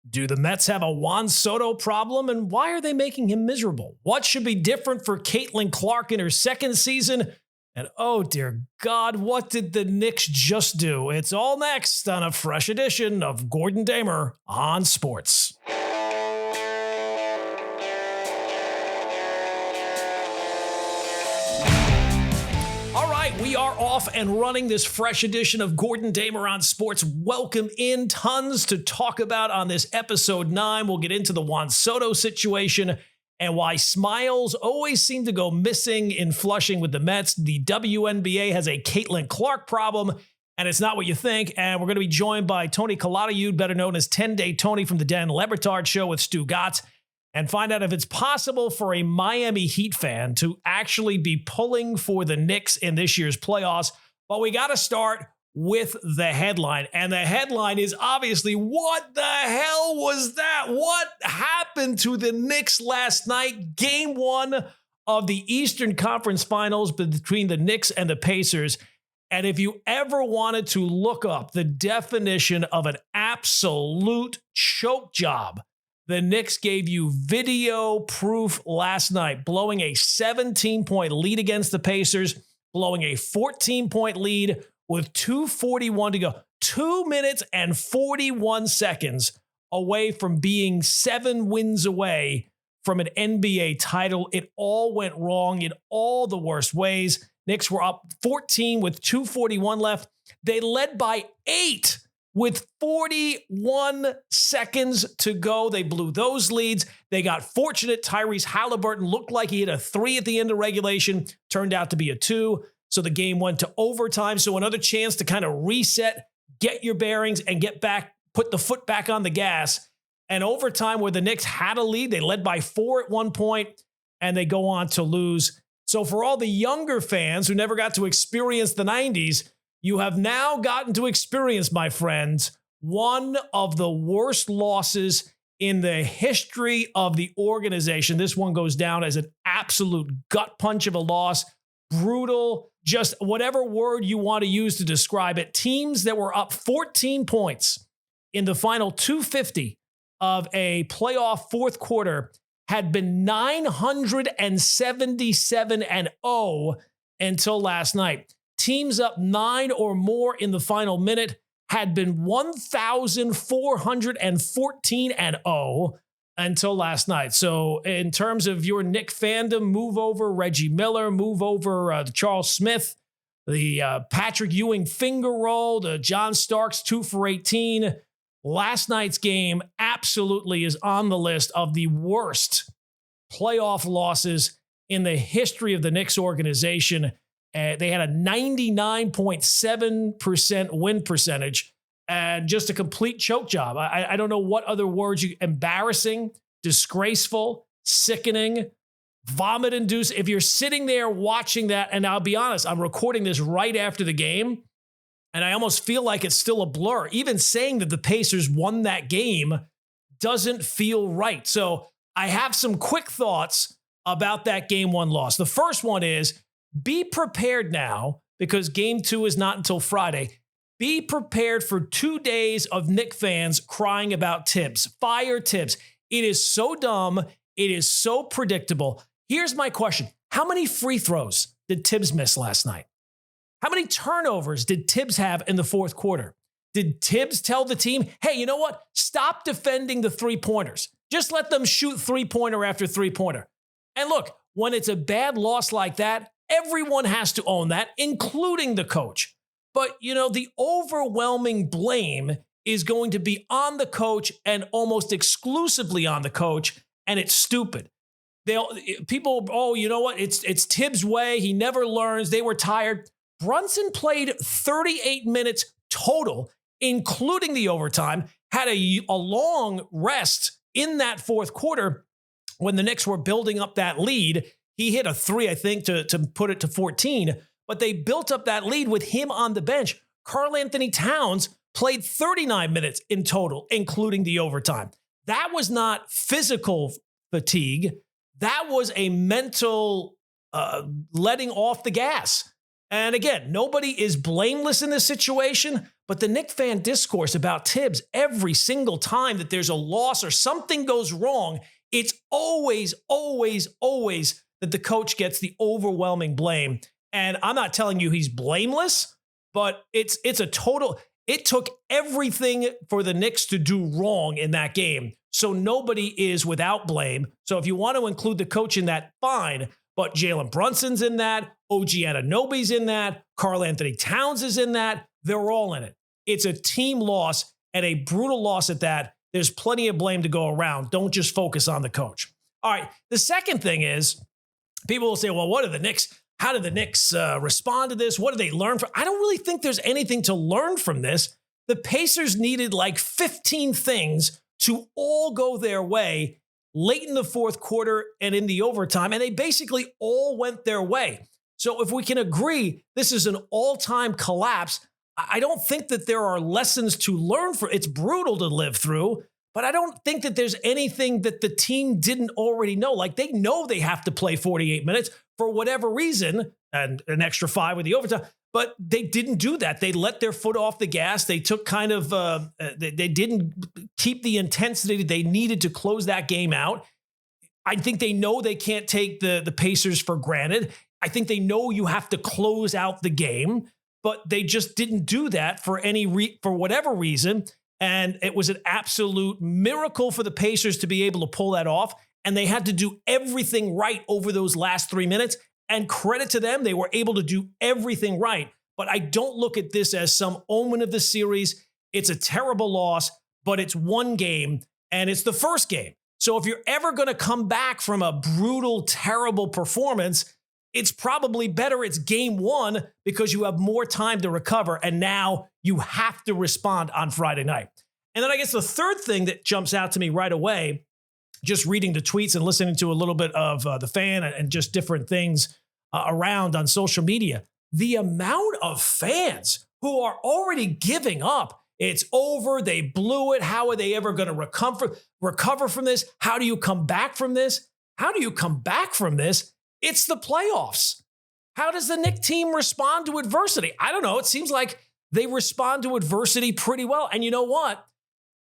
Do the Mets have a Juan Soto problem, and why are they making him miserable? What should be different for Caitlin Clark in her second season? And oh dear God, what did the Knicks just do? It's all next on a fresh edition of Gordon Damer on Sports. We are off and running this fresh edition of Gordon Damer on Sports. Welcome in. Tons to talk about on this episode 9. We'll get into the Juan Soto situation and why smiles always seem to go missing in Flushing with the Mets. The WNBA has a Caitlin Clark problem, and it's not what you think. And we're going to be joined by Tony Calatayud, better known as 10-Day Tony from the Dan Le Batard Show with Stugotz, and find out if it's possible for a Miami Heat fan to actually be pulling for the Knicks in this year's playoffs. But we got to start with the headline. And the headline is obviously, what the hell was that? What happened to the Knicks last night? Game 1 of the Eastern Conference Finals between the Knicks and the Pacers. And if you ever wanted to look up the definition of an absolute choke job, the Knicks gave you video proof last night, blowing a 17-point lead against the Pacers, blowing a 14-point lead with 2:41 to go. 2 minutes and 41 seconds away from being 7 wins away from an NBA title. It all went wrong in all the worst ways. Knicks were up 14 with 2:41 left. They led by 8 with 41 seconds to go. They blew those leads. They got fortunate. Tyrese Halliburton looked like he hit a 3 at the end of regulation. Turned out to be a 2. So the game went to overtime. So another chance to kind of reset, get your bearings, and get back, put the foot back on the gas. And overtime, where the Knicks had a lead, they led by 4 at one point, and they go on to lose. So for all the younger fans who never got to experience the 90s, you have now gotten to experience, my friends, one of the worst losses in the history of the organization. This one goes down as an absolute gut punch of a loss. Brutal, just whatever word you want to use to describe it. Teams that were up 14 points in the final 250 of a playoff fourth quarter had been 977-0 until last night. Teams up 9 or more in the final minute had been 1,414-0 until last night. So in terms of your Knick fandom, move over Reggie Miller, move over Charles Smith, the Patrick Ewing finger roll, the John Starks 2 for 18. Last night's game absolutely is on the list of the worst playoff losses in the history of the Knicks organization. They had a 99.7% win percentage and just a complete choke job. I don't know what other words embarrassing, disgraceful, sickening, vomit-induced. If you're sitting there watching that, and I'll be honest, I'm recording this right after the game, and I almost feel like it's still a blur. Even saying that the Pacers won that game doesn't feel right. So I have some quick thoughts about that Game 1 loss. The first one is, be prepared now, because Game 2 is not until Friday. Be prepared for 2 days of Knick fans crying about Tibbs. Fire Tibbs. It is so dumb. It is so predictable. Here's my question. How many free throws did Tibbs miss last night? How many turnovers did Tibbs have in the fourth quarter? Did Tibbs tell the team, hey, you know what? Stop defending the three-pointers. Just let them shoot three-pointer after three-pointer. And look, when it's a bad loss like that, everyone has to own that, including the coach. But, you know, the overwhelming blame is going to be on the coach and almost exclusively on the coach, and it's stupid. People, oh, you know what? It's Tibbs' way. He never learns. They were tired. Brunson played 38 minutes total, including the overtime, had a long rest in that fourth quarter when the Knicks were building up that lead. He hit a 3, I think, to put it to 14, but they built up that lead with him on the bench. Karl Anthony Towns played 39 minutes in total, including the overtime. That was not physical fatigue. That was a mental letting off the gas. And again, nobody is blameless in this situation, but the Knicks fan discourse about Tibbs every single time that there's a loss or something goes wrong, it's always, always, always that the coach gets the overwhelming blame. And I'm not telling you he's blameless, but it's a total, it took everything for the Knicks to do wrong in that game. So nobody is without blame. So if you want to include the coach in that, fine. But Jalen Brunson's in that. OG Anunoby's in that. Karl Anthony Towns is in that. They're all in it. It's a team loss and a brutal loss at that. There's plenty of blame to go around. Don't just focus on the coach. All right. The second thing is people will say, well, what are the Knicks? How did the Knicks respond to this? What did they learn from? I don't really think there's anything to learn from this. The Pacers needed like 15 things to all go their way late in the fourth quarter and in the overtime, and they basically all went their way. So if we can agree this is an all-time collapse, I don't think that there are lessons to learn from. It's brutal to live through, but I don't think that there's anything that the team didn't already know. Like they know they have to play 48 minutes for whatever reason, and an extra 5 with the overtime, but they didn't do that. They let their foot off the gas. They took kind of, they didn't keep the intensity they needed to close that game out. I think they know they can't take the Pacers for granted. I think they know you have to close out the game, but they just didn't do that for for whatever reason. And it was an absolute miracle for the Pacers to be able to pull that off. And they had to do everything right over those last 3 minutes. And credit to them, they were able to do everything right. But I don't look at this as some omen of the series. It's a terrible loss, but it's one game, and it's the first game. So if you're ever going to come back from a brutal, terrible performance, it's probably better it's game one because you have more time to recover, and now you have to respond on Friday night. And then I guess the third thing that jumps out to me right away, just reading the tweets and listening to a little bit of the fan and just different things around on social media, the amount of fans who are already giving up. It's over. They blew it. How are they ever going to recover from this? How do you come back from this? How do you come back from this? It's the playoffs. How does the Knicks team respond to adversity? I don't know. It seems like they respond to adversity pretty well. And you know what?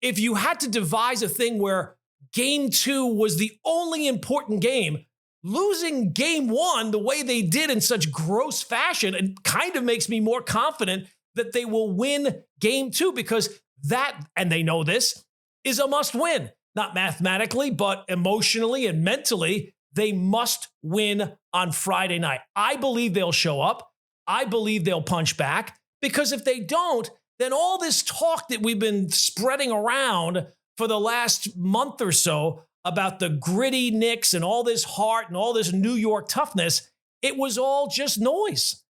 If you had to devise a thing where game 2 was the only important game, losing game 1 the way they did in such gross fashion, and kind of makes me more confident that they will win game 2, because that, and they know this, is a must win. Not mathematically, but emotionally and mentally, they must win on Friday night. I believe they'll show up. I believe they'll punch back, because if they don't, then all this talk that we've been spreading around for the last month or so about the gritty Knicks and all this heart and all this New York toughness, it was all just noise.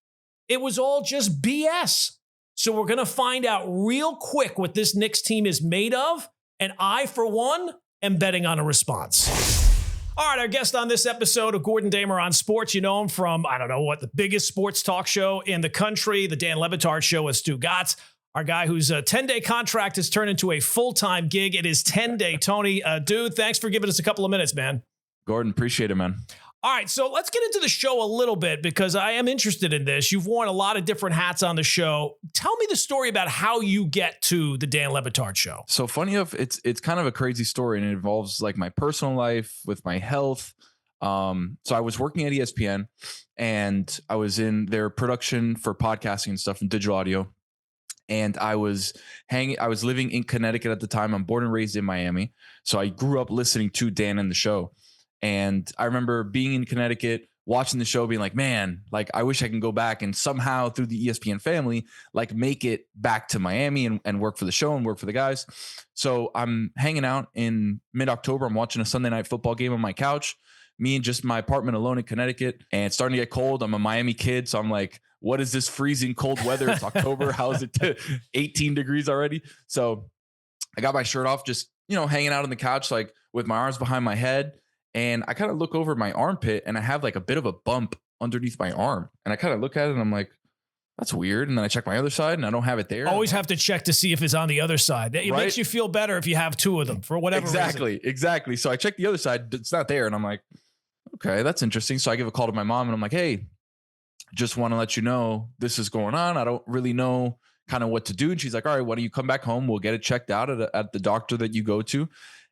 It was all just BS. So we're going to find out real quick what this Knicks team is made of. And I, for one, am betting on a response. All right, our guest on this episode of Gordon Damer on Sports, you know him from, I don't know what, the biggest sports talk show in the country, the Dan Le Batard Show with Stugotz. Our guy whose 10-day contract has turned into a full-time gig. It is 10-day. Tony, dude, thanks for giving us a couple of minutes, man. Gordon, appreciate it, man. All right, so let's get into the show a little bit, because I am interested in this. You've worn a lot of different hats on the show. Tell me the story about how you get to the Dan Le Batard Show. So funny enough, it's kind of a crazy story, and it involves like my personal life with my health. So I was working at ESPN, and I was in their production for podcasting and stuff and digital audio. And I was living in Connecticut at the time. I'm born and raised in Miami. So I grew up listening to Dan and the show. And I remember being in Connecticut, watching the show, being like, man, like, I wish I can go back and somehow through the ESPN family, like, make it back to Miami and work for the show and work for the guys. So I'm hanging out in mid-October. I'm watching a Sunday night football game on my couch, me and just my apartment alone in Connecticut. And it's starting to get cold. I'm a Miami kid. So I'm like, what is this freezing cold weather? It's October. How is it 18 degrees already? So I got my shirt off, just, hanging out on the couch, like with my arms behind my head. And I kind of look over my armpit, and I have like a bit of a bump underneath my arm. And I kind of look at it and I'm like, that's weird. And then I check my other side and I don't have it there. Always have to check to see if it's on the other side. It makes you feel better if you have two of them for whatever reason. Exactly. So I check the other side. It's not there. And I'm like, okay, that's interesting. So I give a call to my mom and I'm like, hey, just want to let you know this is going on. I don't really know kind of what to do. And she's like, all right, why don't you come back home? We'll get it checked out at the doctor that you go to,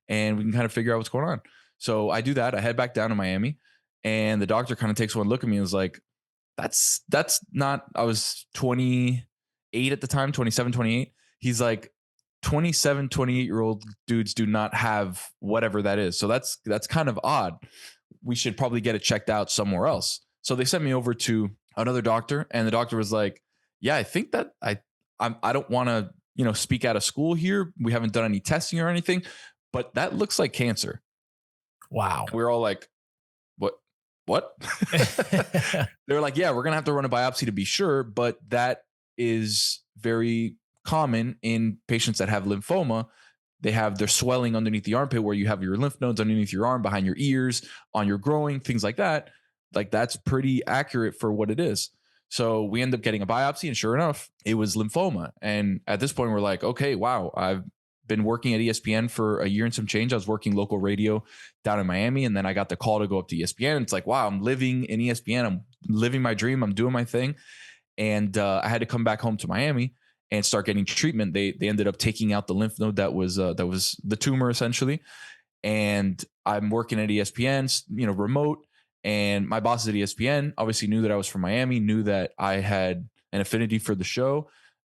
and we can kind of figure out what's going on. So I do that. I head back down to Miami, and the doctor kind of takes one look at me and is like, that's not, I was 28 at the time, 27, 28. He's like, 27, 28-year-old dudes do not have whatever that is. So that's kind of odd. We should probably get it checked out somewhere else. So they sent me over to another doctor, and the doctor was like, yeah, I think that I don't want to, speak out of school here. We haven't done any testing or anything, but that looks like cancer. Wow. We're all like, what? They're like, yeah, we're going to have to run a biopsy to be sure. But that is very common in patients that have lymphoma. They have their swelling underneath the armpit, where you have your lymph nodes underneath your arm, behind your ears, on your groin, things like that. Like, that's pretty accurate for what it is. So we end up getting a biopsy, and sure enough, it was lymphoma. And at this point, we're like, okay, wow, I've been working at ESPN for a year and some change. I was working local radio down in Miami, and then I got the call to go up to ESPN. It's like, wow, I'm living in ESPN. I'm living my dream. I'm doing my thing. And I had to come back home to Miami and start getting treatment. They ended up taking out the lymph node that was the tumor, essentially. And I'm working at ESPN, remote. And my bosses at ESPN obviously knew that I was from Miami, knew that I had an affinity for the show.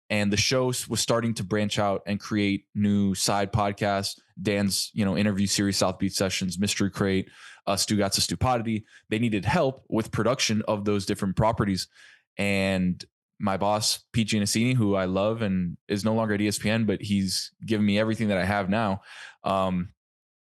And the show was starting to branch out and create new side podcasts. Dan's, interview series, South Beach Sessions, Mystery Crate, Stugotz, Stupidity. They needed help with production of those different properties. And my boss, Pete Giannissini, who I love and is no longer at ESPN, but he's given me everything that I have now.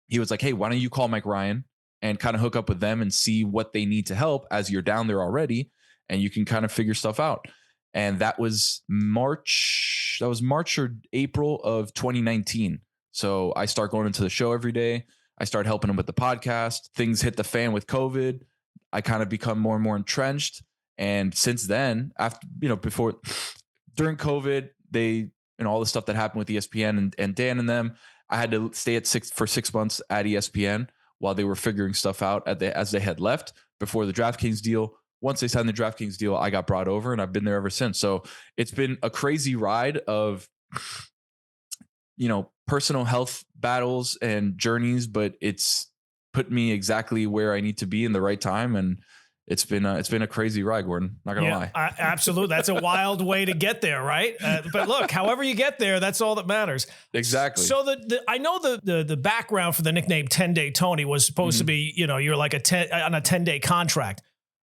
He was like, hey, why don't you call Mike Ryan and kind of hook up with them and see what they need to help, as you're down there already, and you can kind of figure stuff out. And that was March or April of 2019. So I start going into the show every day. I start helping him with the podcast. Things hit the fan with COVID. I kind of become more and more entrenched. And since then, after, during COVID, all the stuff that happened with ESPN and Dan and them, I had to stay for 6 months at ESPN while they were figuring stuff out as they had left before the DraftKings deal. Once they signed the DraftKings deal, I got brought over, and I've been there ever since. So it's been a crazy ride of, personal health battles and journeys, but it's put me exactly where I need to be in the right time. And it's been a crazy ride, Gordon. Not gonna lie. Absolutely. That's a wild way to get there, right? But look, however you get there, that's all that matters. Exactly. So I know the background for the nickname 10-Day Tony was supposed to be, you're like on a 10-day contract.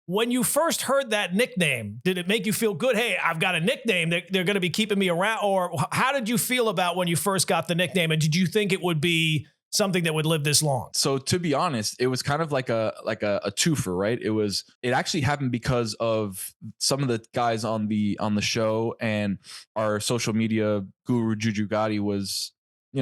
When you first heard that nickname, did it make you feel good? Hey, I've got a nickname. They're going to be keeping me around. Or how did you feel about when you first got the nickname? And did you think it would be something that would live this long? So to be honest, it was kind of like a twofer, right? It actually happened because of some of the guys on the show, and our social media guru Juju Gotti was,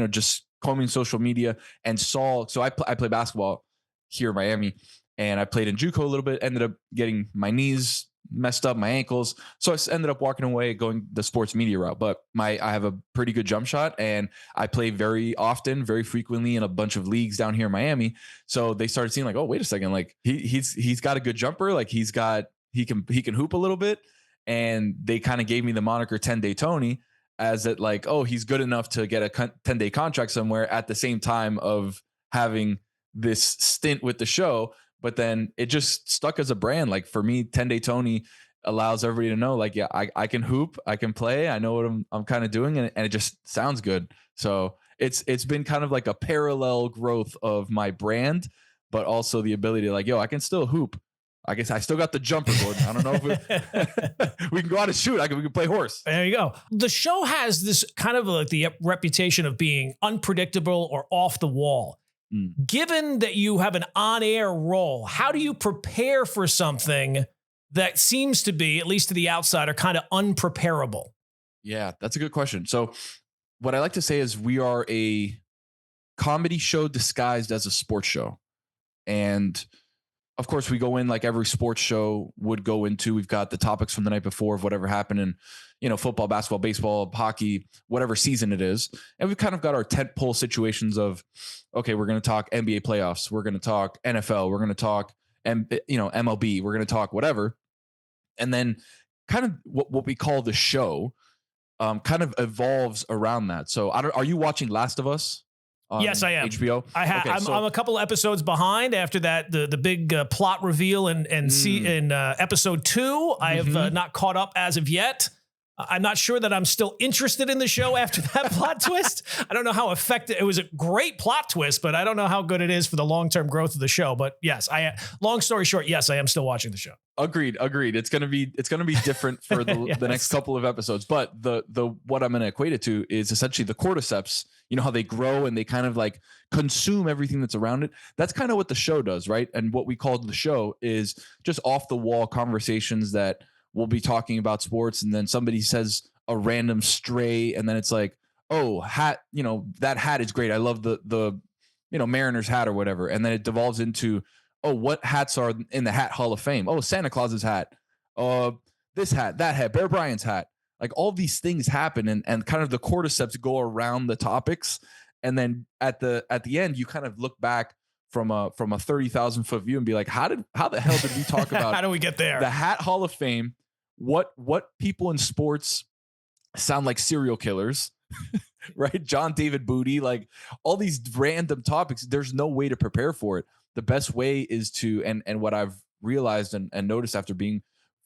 just combing social media and saw. So I play basketball here in Miami, and I played in JUCO a little bit, ended up getting my knees messed up, my ankles. So I ended up walking away, going the sports media route. But I have a pretty good jump shot, and I play very often, very frequently in a bunch of leagues down here in Miami. So they started seeing like, oh, wait a second, like he's got a good jumper, like he can hoop a little bit. And they kind of gave me the moniker 10-Day Tony, as that like, oh, he's good enough to get a 10-day contract somewhere at the same time of having this stint with the show. But then it just stuck as a brand. Like for me, 10-Day Tony allows everybody to know, like, yeah, I can hoop, I can play, I know what I'm kind of doing, and it just sounds good. So it's been kind of like a parallel growth of my brand, but also the ability to like, yo, I can still hoop. I guess I still got the jumper, Gordon. I don't know if we can go out and shoot. We can play horse. There you go. The show has this kind of like the reputation of being unpredictable or off the wall. Given that you have an on-air role, how do you prepare for something that seems to be, at least to the outsider, kind of unpreparable? Yeah, that's a good question. So what I like to say is we are a comedy show disguised as a sports show. And of course, we go in like every sports show would go into. We've got the topics from the night before of whatever happened in, football, basketball, baseball, hockey, whatever season it is. And we've kind of got our tentpole situations of, okay, we're going to talk NBA playoffs. We're going to talk NFL. We're going to talk, MLB. We're going to talk whatever. And then kind of what we call the show kind of evolves around that. So are you watching Last of Us? Yes, I am. HBO. I'm a couple episodes behind after that. The big plot reveal in episode 2. I have not caught up as of yet. I'm not sure that I'm still interested in the show after that plot twist. I don't know how effective it was. A great plot twist, but I don't know how good it is for the long-term growth of the show. But yes, long story short, yes, I am still watching the show. Agreed. It's going to be different for the, yes. the next couple of episodes. But the what I'm going to equate it to is essentially the cordyceps. You know how they grow and they kind of like consume everything that's around it. That's kind of what the show does, right? And what we call the show is just off the wall conversations that we'll be talking about sports, and then somebody says a random stray, and then it's like, oh, hat, that hat is great. I love the Mariners hat or whatever. And then it devolves into, oh, what hats are in the Hat Hall of Fame? Oh, Santa Claus's hat. This hat, that hat, Bear Bryant's hat. Like all these things happen, and kind of the cordyceps go around the topics. And then at the end, you kind of look back from a 30,000 foot view and be like, how the hell did we talk about how do we get there? The Hat Hall of Fame, what people in sports sound like serial killers, right? John David Booty, like all these random topics. There's no way to prepare for it. The best way is to, and what I've realized and noticed after being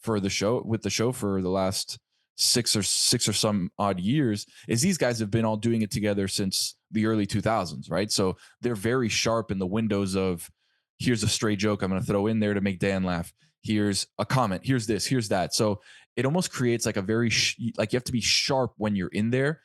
with the show for the last six or some odd years, is these guys have been all doing it together since the early 2000s, right? So they're very sharp in the windows of, here's a stray joke I'm going to throw in there to make Dan laugh. Here's a comment. Here's this. Here's that. So it almost creates like a very like you have to be sharp when you're in there,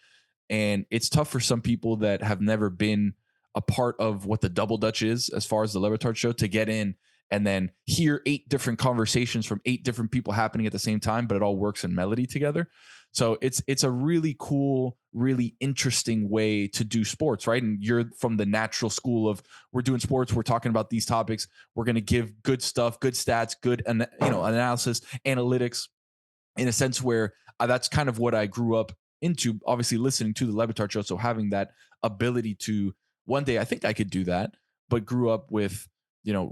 and it's tough for some people that have never been a part of what the Double Dutch is, as far as the Le Batard Show, to get in and then hear 8 different conversations from 8 different people happening at the same time, but it all works in melody together. So it's a really cool, really interesting way to do sports, right? And you're from the natural school of, we're doing sports, we're talking about these topics, we're going to give good stuff, good stats, good analysis, analytics, in a sense where that's kind of what I grew up into, obviously listening to the Le Batard Show. So having that ability to, one day I think I could do that, but grew up with,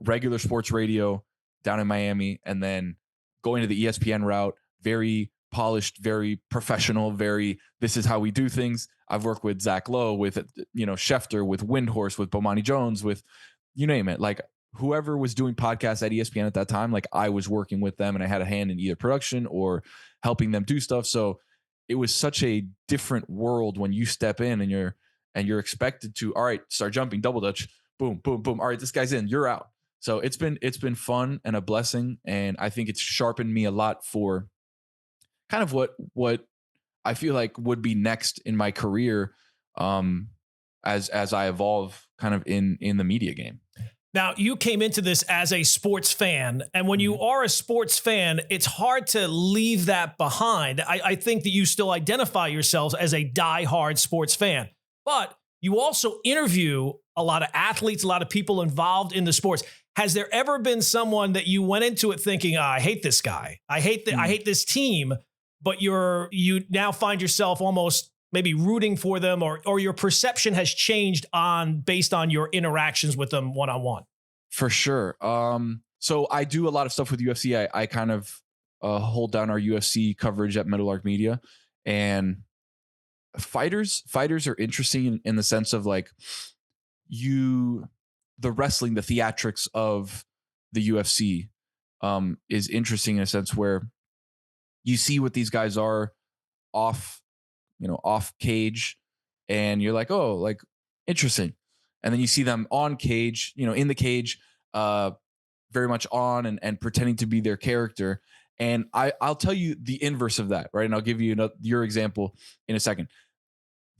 regular sports radio down in Miami, and then going to the ESPN route, very polished, very professional, this is how we do things. I've worked with Zach Lowe, with, Schefter, with Windhorse, with Bomani Jones, with you name it. Like whoever was doing podcasts at ESPN at that time, like I was working with them and I had a hand in either production or helping them do stuff. So it was such a different world when you step in and you're expected to, all right, start jumping, double dutch, boom, boom, boom. All right, this guy's in, you're out. So it's been fun and a blessing. And I think it's sharpened me a lot for kind of what I feel like would be next in my career, as I evolve kind of in the media game. Now, you came into this as a sports fan, and when you are a sports fan, it's hard to leave that behind. I think that you still identify yourselves as a diehard sports fan, but you also interview a lot of athletes, a lot of people involved in the sports. Has there ever been someone that you went into it thinking, I hate this guy, I hate this team, but you now find yourself almost maybe rooting for them, or your perception has changed based on your interactions with them one-on-one? For sure. So I do a lot of stuff with UFC. I kind of hold down our UFC coverage at Meadowlark Media, and fighters are interesting in the sense of like the wrestling, the theatrics of the UFC is interesting in a sense where you see what these guys are off cage, and you're like, oh, like interesting. And then you see them on cage, in the cage, very much on and pretending to be their character. And I'll tell you the inverse of that, right? And I'll give you your example in a second.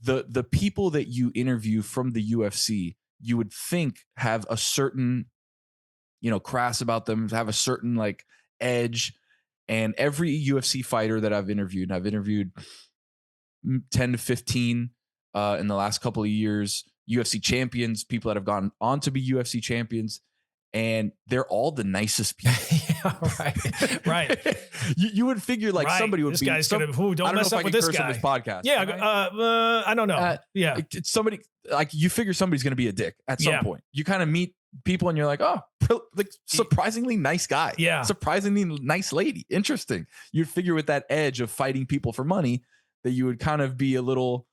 The people that you interview from the UFC, you would think have a certain, crass about them, have a certain like edge. And every UFC fighter that I've interviewed, and I've interviewed 10 to 15 in the last couple of years, UFC champions, people that have gone on to be UFC champions, and they're all the nicest people. Yeah, right. You would figure like somebody would this be. Guy's gonna, don't mess up with this guy. On this podcast. Yeah, right? I don't know. It's somebody like you figure somebody's going to be a dick at some point. You kind of meet people and you're like, oh, like surprisingly nice guy. Yeah. Surprisingly nice lady. Interesting. You'd figure with that edge of fighting people for money that you would kind of be a little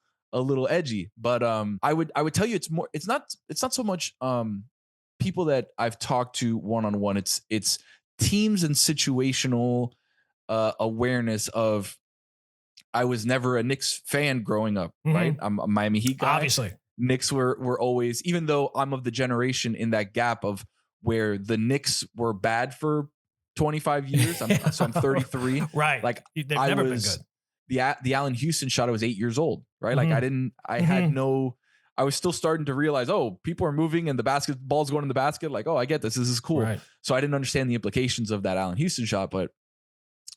edgy. But I would tell you it's not so much people that I've talked to one-on-one. It's teams and situational awareness of, I was never a Knicks fan growing up, right? I'm a Miami Heat guy. Obviously. Knicks were always, even though I'm of the generation in that gap of where the Knicks were bad for 25 years. So I'm 33. Right. Like They've never been good. The Allen Houston shot, I was 8 years old, right? Like I was still starting to realize, oh, people are moving and the basketball's going in the basket. Like, oh, I get this. This is cool. Right. So I didn't understand the implications of that Allen Houston shot, but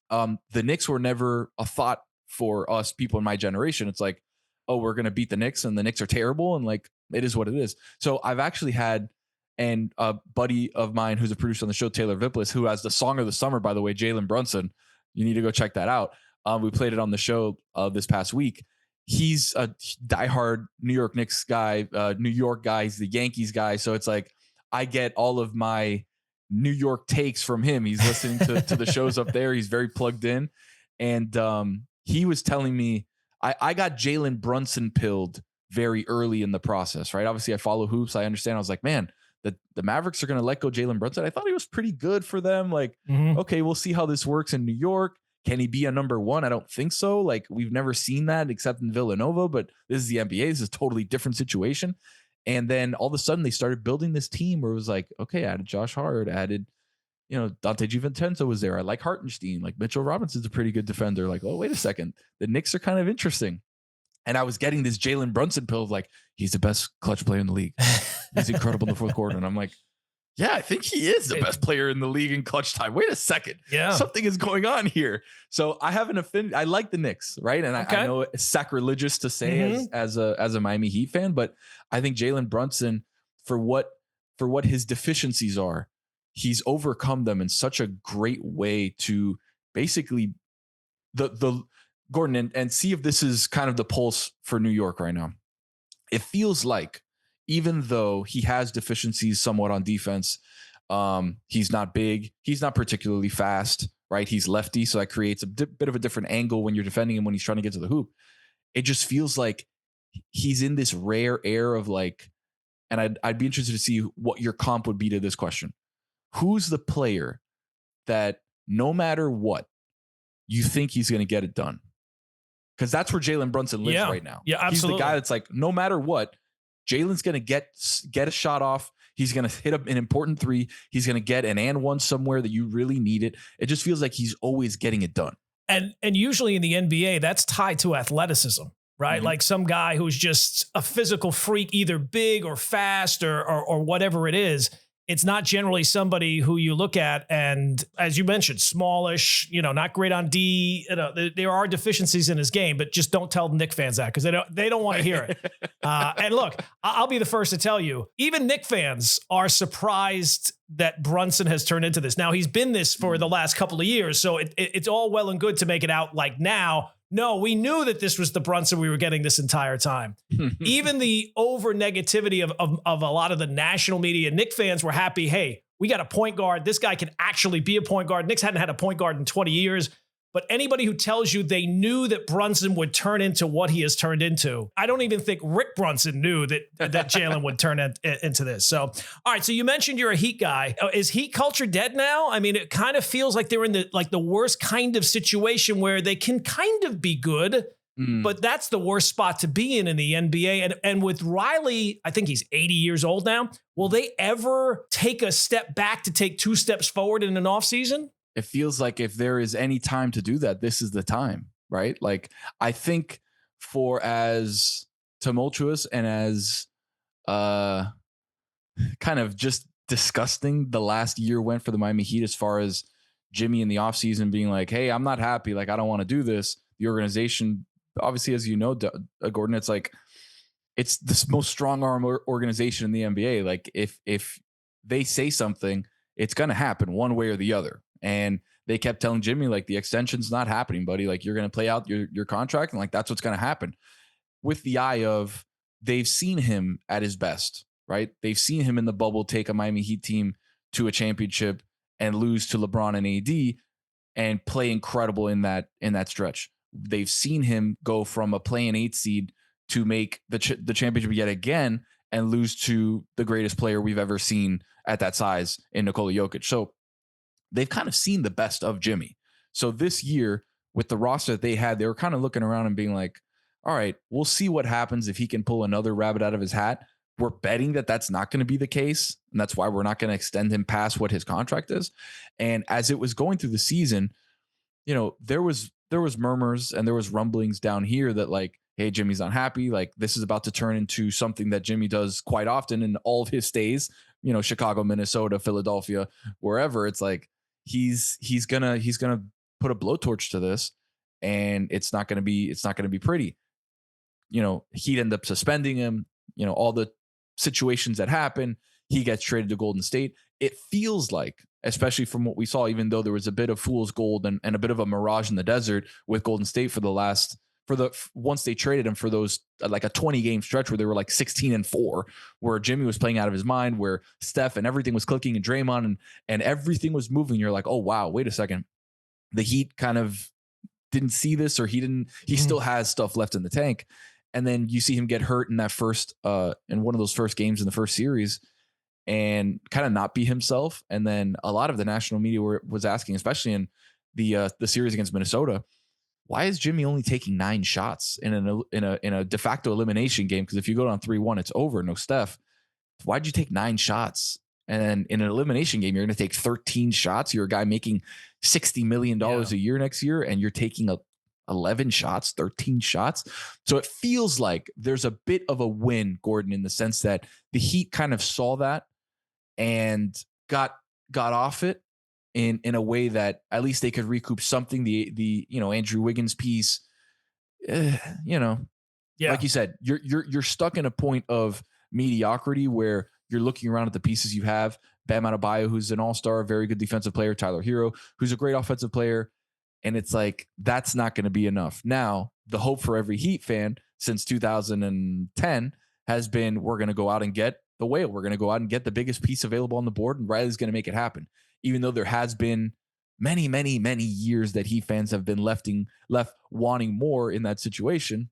the Knicks were never a thought for us people in my generation. It's like, oh, we're going to beat the Knicks and the Knicks are terrible. And like, it is what it is. So I've actually had, and a buddy of mine who's a producer on the show, Taylor Viplis, who has the song of the summer, by the way, Jalen Brunson. You need to go check that out. We played it on the show this past week. He's a diehard New York Knicks guy, New York guy. He's the Yankees guy. So it's like, I get all of my New York takes from him. He's listening to the shows up there. He's very plugged in. And he was telling me, I got Jalen Brunson pilled very early in the process, right? Obviously, I follow hoops. I understand. I was like, man, the Mavericks are going to let go Jalen Brunson. I thought he was pretty good for them. Like, okay, we'll see how this works in New York. Can he be a number one? I don't think so. Like, we've never seen that except in Villanova, but this is the NBA. This is a totally different situation. And then all of a sudden they started building this team where it was like, okay, added Josh Hart, added, Dante DiVincenzo was there. I like Hartenstein. Like, Mitchell Robinson's a pretty good defender. Like, oh, wait a second. The Knicks are kind of interesting. And I was getting this Jalen Brunson pill of like, he's the best clutch player in the league. He's incredible in the fourth quarter. And I'm like, yeah, I think he is the best player in the league in clutch time. Wait a second. Yeah. Something is going on here. So I have an affinity. I like the Knicks, right? And I know it's sacrilegious to say as a Miami Heat fan, but I think Jalen Brunson, for what his deficiencies are, he's overcome them in such a great way to basically the Gordon, and see if this is kind of the pulse for New York right now. It feels like, even though he has deficiencies somewhat on defense, he's not big, he's not particularly fast, right? He's lefty, so that creates a bit of a different angle when you're defending him when he's trying to get to the hoop. It just feels like he's in this rare air of like, and I'd be interested to see what your comp would be to this question. Who's the player that no matter what, you think he's going to get it done? Because that's where Jalen Brunson lives right now. Yeah, absolutely. He's the guy that's like, no matter what, Jalen's going to get a shot off. He's going to hit up an important three. He's going to get an and one somewhere that you really need it. It just feels like he's always getting it done. And usually in the NBA, that's tied to athleticism, right? Like some guy who's just a physical freak, either big or fast or whatever it is. It's not generally somebody who you look at and, as you mentioned, smallish, not great on D. There are deficiencies in his game, but just don't tell Knick fans that because they don't want to hear it. And look, I'll be the first to tell you, even Knick fans are surprised that Brunson has turned into this. Now, he's been this for the last couple of years, so it's all well and good to make it out like now. No, we knew that this was the Brunson we were getting this entire time. Even the over negativity of a lot of the national media, Knick fans were happy. Hey, we got a point guard. This guy can actually be a point guard. Knicks hadn't had a point guard in 20 years. But anybody who tells you they knew that Brunson would turn into what he has turned into, I don't even think Rick Brunson knew that Jalen would turn into this. So, all right. So you mentioned you're a Heat guy. Is Heat culture dead now? I mean, it kind of feels like they're in the worst kind of situation where they can kind of be good, but that's the worst spot to be in the NBA. And with Riley, I think he's 80 years old now. Will they ever take a step back to take 2 steps forward in an offseason? It feels like if there is any time to do that, this is the time, right? Like, I think for as tumultuous and as kind of just disgusting the last year went for the Miami Heat, as far as Jimmy in the offseason being like, hey, I'm not happy. Like, I don't want to do this. The organization, obviously, as you know, Gordon, it's like, it's the most strong arm organization in the NBA. Like, if they say something, it's going to happen one way or the other. And they kept telling Jimmy, like, the extension's not happening, buddy. Like, you're going to play out your contract. And like, that's what's going to happen, with the eye of they've seen him at his best, right? They've seen him in the bubble take a Miami Heat team to a championship and lose to LeBron and AD and play incredible in that stretch. They've seen him go from a play-in 8 seed to make the championship yet again and lose to the greatest player we've ever seen at that size in Nikola Jokic. So they've kind of seen the best of Jimmy. So this year, with the roster that they had, they were kind of looking around and being like, all right, we'll see what happens if he can pull another rabbit out of his hat. We're betting that that's not going to be the case. And that's why we're not going to extend him past what his contract is. And as it was going through the season, you know, there was murmurs and there was rumblings down here that like, hey, Jimmy's unhappy. Like this is about to turn into something that Jimmy does quite often in all of his stays, you know, Chicago, Minnesota, Philadelphia, wherever. It's like, he's gonna put a blowtorch to this, and it's not gonna be pretty. You know, he'd end up suspending him, you know, all the situations that happen. He gets traded to Golden State. It feels like, especially from what we saw, even though there was a bit of fool's gold and a bit of a mirage in the desert with Golden State once they traded him for those like a 20 game stretch where they were like 16-4, where Jimmy was playing out of his mind, where Steph and everything was clicking and Draymond and everything was moving. You're like, oh wow, wait a second. The Heat kind of didn't see this, or he still has stuff left in the tank. And then you see him get hurt in that in one of those first games in the first series and kind of not be himself. And then a lot of the national media was asking, especially in the series against Minnesota, why is Jimmy only taking 9 shots in a de facto elimination game? Because if you go down 3-1, it's over. No Steph. Why'd you take 9 shots? And then in an elimination game, you're going to take 13 shots. You're a guy making $60 million a year next year, and you're taking 11 shots, 13 shots. So it feels like there's a bit of a win, Gordon, in the sense that the Heat kind of saw that and got off it in a way that at least they could recoup something. The you know, Andrew Wiggins piece, you know, like you said, you're stuck in a point of mediocrity where you're looking around at the pieces you have. Bam Adebayo, who's an all-star, very good defensive player. Tyler Hero, who's a great offensive player. And it's like, that's not going to be enough. Now, the hope for every Heat fan since 2010 has been, we're going to go out and get the whale. We're going to go out and get the biggest piece available on the board, and Riley's going to make it happen. Even though there has been many, many, many years that Heat fans have been left wanting more in that situation,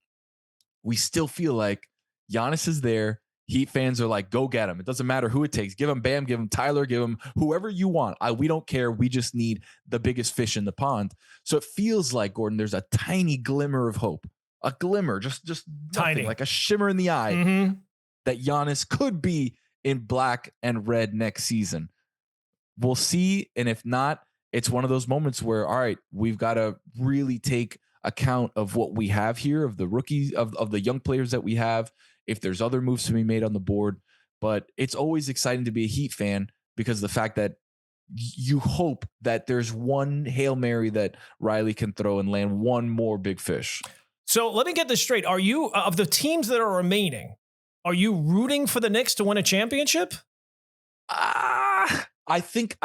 we still feel like Giannis is there. Heat fans are like, go get him. It doesn't matter who it takes. Give him Bam, give him Tyler, give him whoever you want. We don't care. We just need the biggest fish in the pond. So it feels like, Gordon, there's a tiny glimmer of hope, a glimmer, just tiny, like a shimmer in the eye that Giannis could be in black and red next season. We'll see. And if not, it's one of those moments where, all right, we've got to really take account of what we have here, of the rookies, of the young players that we have, if there's other moves to be made on the board. But it's always exciting to be a Heat fan because the fact that you hope that there's one Hail Mary that Riley can throw and land one more big fish. So let me get this straight. Are you, of the teams that are remaining, are you rooting for the Knicks to win a championship? I think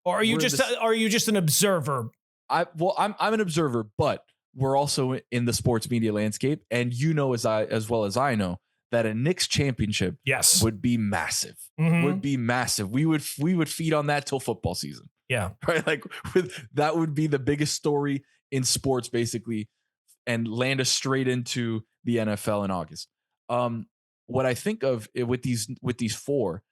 or are you just an observer? I'm an observer, but we're also in the sports media landscape, and you know as well as I know that a Knicks championship would be massive. Would be massive. We would feed on that till football season. Yeah. Right? Like that would be the biggest story in sports basically, and land us straight into the NFL in August. What I think of with these 4,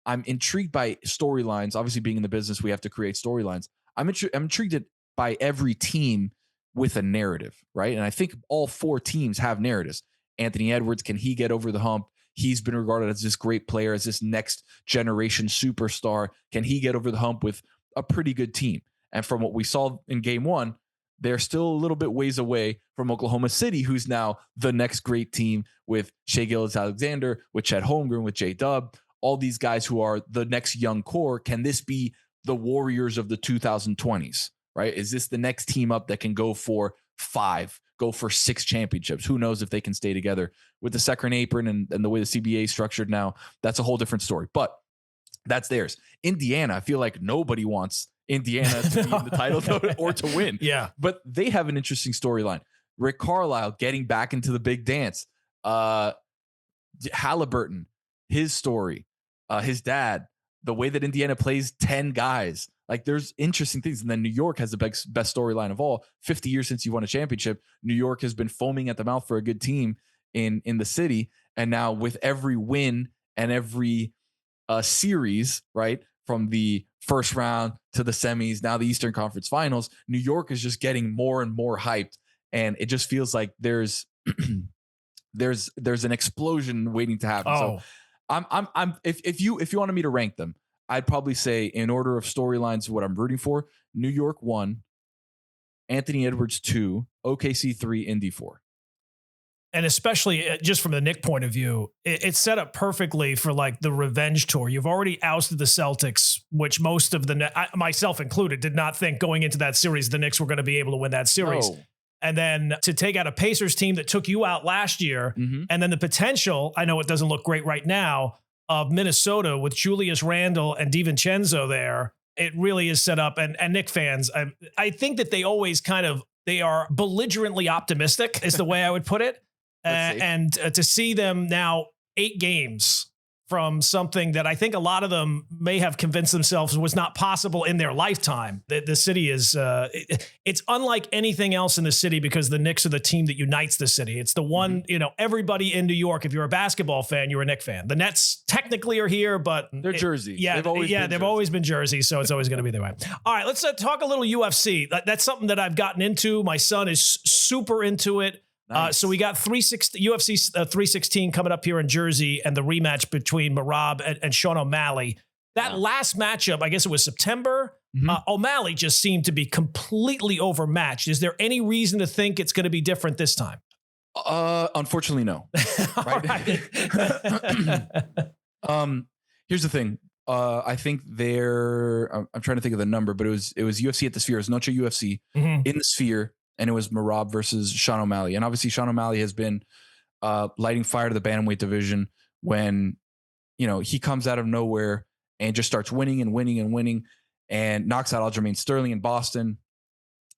I'm intrigued by storylines. Obviously, being in the business, we have to create storylines. I'm intrigued by every team with a narrative, right? And I think all 4 teams have narratives. Anthony Edwards, can he get over the hump? He's been regarded as this great player, as this next generation superstar. Can he get over the hump with a pretty good team? And from what we saw in game 1, they're still a little bit ways away from Oklahoma City, who's now the next great team with Shai Gilgeous-Alexander, with Chet Holmgren, with J-Dub, all these guys who are the next young core. Can this be the Warriors of the 2020s, right? Is this the next team up that can go for 5, go for 6 championships? Who knows if they can stay together with the second apron and the way the CBA is structured now? That's a whole different story, but that's theirs. Indiana, I feel like nobody wants Indiana to be in the title or to win. Yeah. But they have an interesting storyline. Rick Carlisle getting back into the big dance. Halliburton, his story, his dad, the way that Indiana plays 10 guys. Like there's interesting things. And then New York has the best storyline of all. 50 years since you won a championship, New York has been foaming at the mouth for a good team in the city. And now with every win and every series, right, from the first round to the semis, now the Eastern Conference Finals, New York is just getting more and more hyped. And it just feels like there's an explosion waiting to happen. So if you wanted me to rank them, I'd probably say in order of storylines, what I'm rooting for: New York 1, Anthony Edwards 2, OKC 3, Indy 4. And especially just from the Knick point of view, it's set up perfectly for like the revenge tour. You've already ousted the Celtics, which most of myself included, did not think going into that series the Knicks were going to be able to win that series. No. And then to take out a Pacers team that took you out last year, and then the potential, I know it doesn't look great right now, of Minnesota with Julius Randle and DiVincenzo there, it really is set up. And Knick fans, I think that they are belligerently optimistic is the way I would put it. And to see them now 8 games from something that I think a lot of them may have convinced themselves was not possible in their lifetime. The city is, it's unlike anything else in the city because the Knicks are the team that unites the city. It's the one, everybody in New York, if you're a basketball fan, you're a Knicks fan. The Nets technically are here, but they're Jersey. Yeah, they've always been Jersey, so it's always going to be their way. All right, let's talk a little UFC. That's something that I've gotten into. My son is super into it. Nice. So we got UFC 316 coming up here in Jersey and the rematch between Merab and Sean O'Malley. That last matchup, I guess it was September, O'Malley just seemed to be completely overmatched. Is there any reason to think it's going to be different this time? Unfortunately, no. Right? Here's the thing. I think I'm trying to think of the number, but it was UFC at the Sphere. It was Noche UFC in the Sphere. And it was Merab versus Sean O'Malley. And obviously Sean O'Malley has been lighting fire to the bantamweight division when, he comes out of nowhere and just starts winning and knocks out Aljamain Sterling in Boston.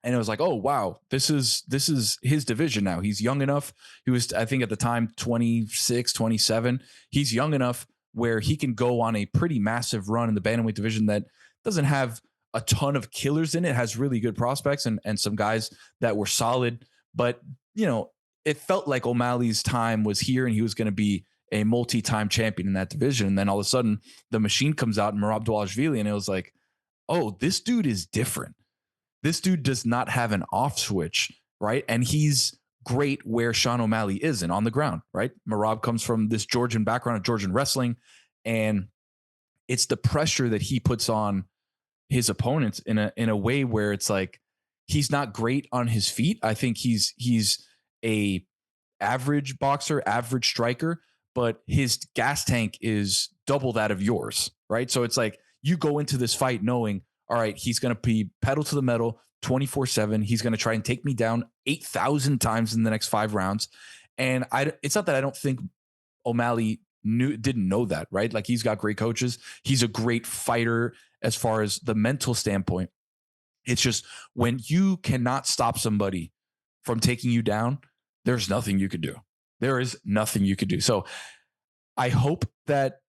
And it was like, oh, wow, this is his division now. He's young enough. He was, I think at the time, 26, 27. He's young enough where he can go on a pretty massive run in the bantamweight division that doesn't have a ton of killers in it, has really good prospects and some guys that were solid. But, it felt like O'Malley's time was here and he was going to be a multi-time champion in that division. And then all of a sudden the machine comes out, Merab Dvalishvili, and it was like, oh, this dude is different. This dude does not have an off switch, right? And he's great where Sean O'Malley isn't, on the ground, right? Merab comes from this Georgian background of Georgian wrestling, and it's the pressure that he puts on his opponents in a way where it's like he's not great on his feet. I think he's a average boxer, average striker, but his gas tank is double that of yours, right? So it's like you go into this fight knowing, all right, he's going to be pedal to the metal 24/7. He's going to try and take me down 8,000 times in the next 5 rounds. And it's not that I don't think O'Malley didn't know that, right? Like he's got great coaches. He's a great fighter as far as the mental standpoint. It's just when you cannot stop somebody from taking you down, there's nothing you could do. There is nothing you could do. So I hope that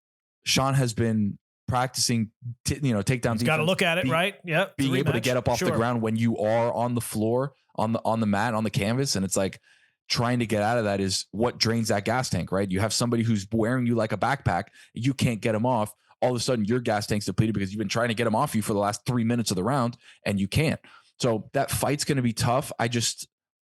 Sean has been practicing, takedown. Got to look at it, right? Yep. Being able to get up off the ground when you are on the floor, on the mat, on the canvas. And it's like trying to get out of that is what drains that gas tank, right? You have somebody who's wearing you like a backpack. You can't get him off. All of a sudden your gas tank's depleted because you've been trying to get him off you for the last 3 minutes of the round and you can't. So that fight's going to be tough.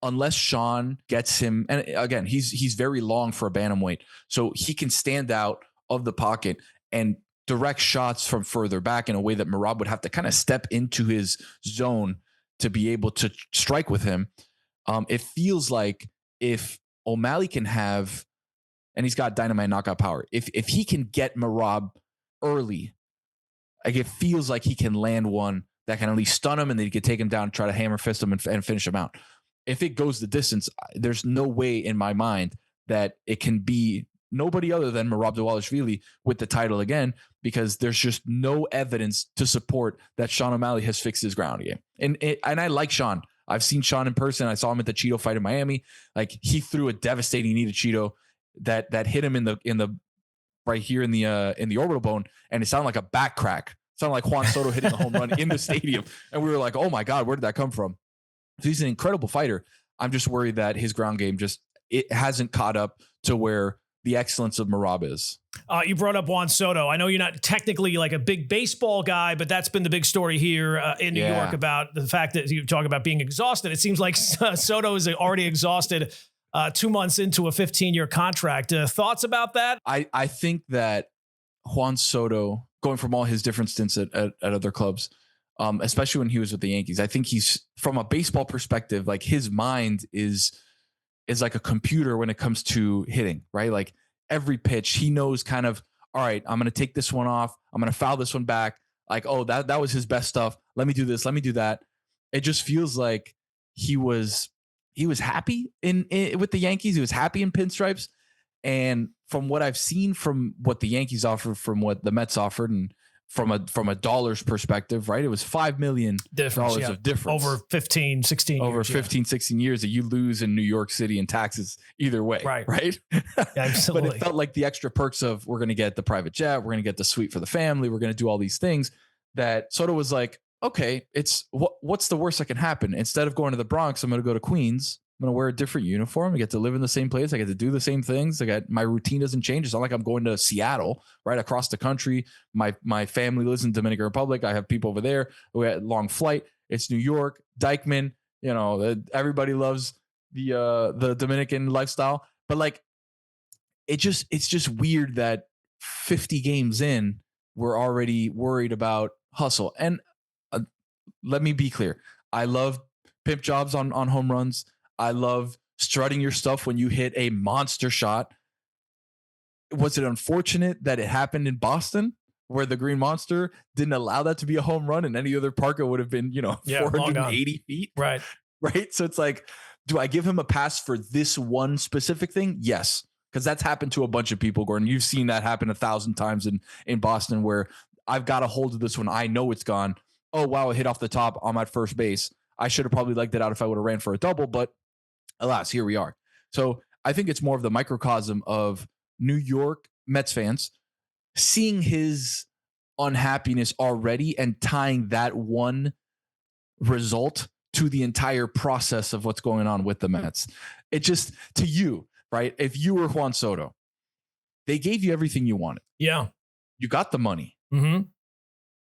Unless Sean gets him, and again, he's very long for a bantamweight, so he can stand out of the pocket and direct shots from further back in a way that Merab would have to kind of step into his zone to be able to strike with him. It feels like if O'Malley can have, and he's got dynamite knockout power, if he can get Merab early, like it feels like he can land one that can at least stun him and then he can take him down and try to hammer fist him and finish him out. If it goes the distance, there's no way in my mind that it can be nobody other than Merab Dvalishvili with the title again, because there's just no evidence to support that Sean O'Malley has fixed his ground game. And I like Sean. I've seen Sean in person. I saw him at the Cheeto fight in Miami. Like he threw a devastating knee to Cheeto that hit him in the right here in the orbital bone, and it sounded like a back crack. It sounded like Juan Soto hitting a home run in the stadium, and we were like, "Oh my God, where did that come from?" So he's an incredible fighter. I'm just worried that his ground game it hasn't caught up to where the excellence of Merab is. You brought up Juan Soto. I know you're not technically like a big baseball guy, but that's been the big story here in New York about the fact that you talk about being exhausted. It seems like Soto is already exhausted 2 months into a 15-year contract. Thoughts about that? I think that Juan Soto, going from all his different stints at other clubs, especially when he was with the Yankees, I think he's, from a baseball perspective, like his mind is like a computer when it comes to hitting, right? Like every pitch, he knows kind of, all right, I'm going to take this one off. I'm going to foul this one back. Like, oh, that was his best stuff. Let me do this. Let me do that. It just feels like he was happy in with the Yankees. He was happy in pinstripes. And from what I've seen, from what the Yankees offered, from what the Mets offered, and from a dollars perspective, right? It was $5 million of difference over 15, 16 years. Over 15, 16 years that you lose in New York City in taxes either way. Right. Absolutely. But it felt like the extra perks of, we're going to get the private jet, we're going to get the suite for the family, we're going to do all these things, that Soto was like, okay, it's what's the worst that can happen? Instead of going to the Bronx, I'm going to go to Queens. I'm going to wear a different uniform. I get to live in the same place. I get to do the same things. My routine doesn't change. It's not like I'm going to Seattle, right across the country. My family lives in Dominican Republic. I have people over there. We had a long flight. It's New York, Dykeman. You know, everybody loves the Dominican lifestyle. But like, it's just weird that 50 games in, we're already worried about hustle. And let me be clear. I love pimp jobs on home runs. I love strutting your stuff when you hit a monster shot. Was it unfortunate that it happened in Boston, where the Green Monster didn't allow that to be a home run, and any other park it would have been, 480 feet? Right. So it's like, do I give him a pass for this one specific thing? Yes, because that's happened to a bunch of people, Gordon. You've seen that happen 1,000 times in Boston, where I've got a hold of this one. I know it's gone. Oh, wow, it hit off the top. I'm at first base. I should have probably legged it out if I would have ran for a double, but alas, here we are. So I think it's more of the microcosm of New York Mets fans seeing his unhappiness already and tying that one result to the entire process of what's going on with the Mets. It just, to you, right? If you were Juan Soto, they gave you everything you wanted. Yeah. You got the money. Mm-hmm.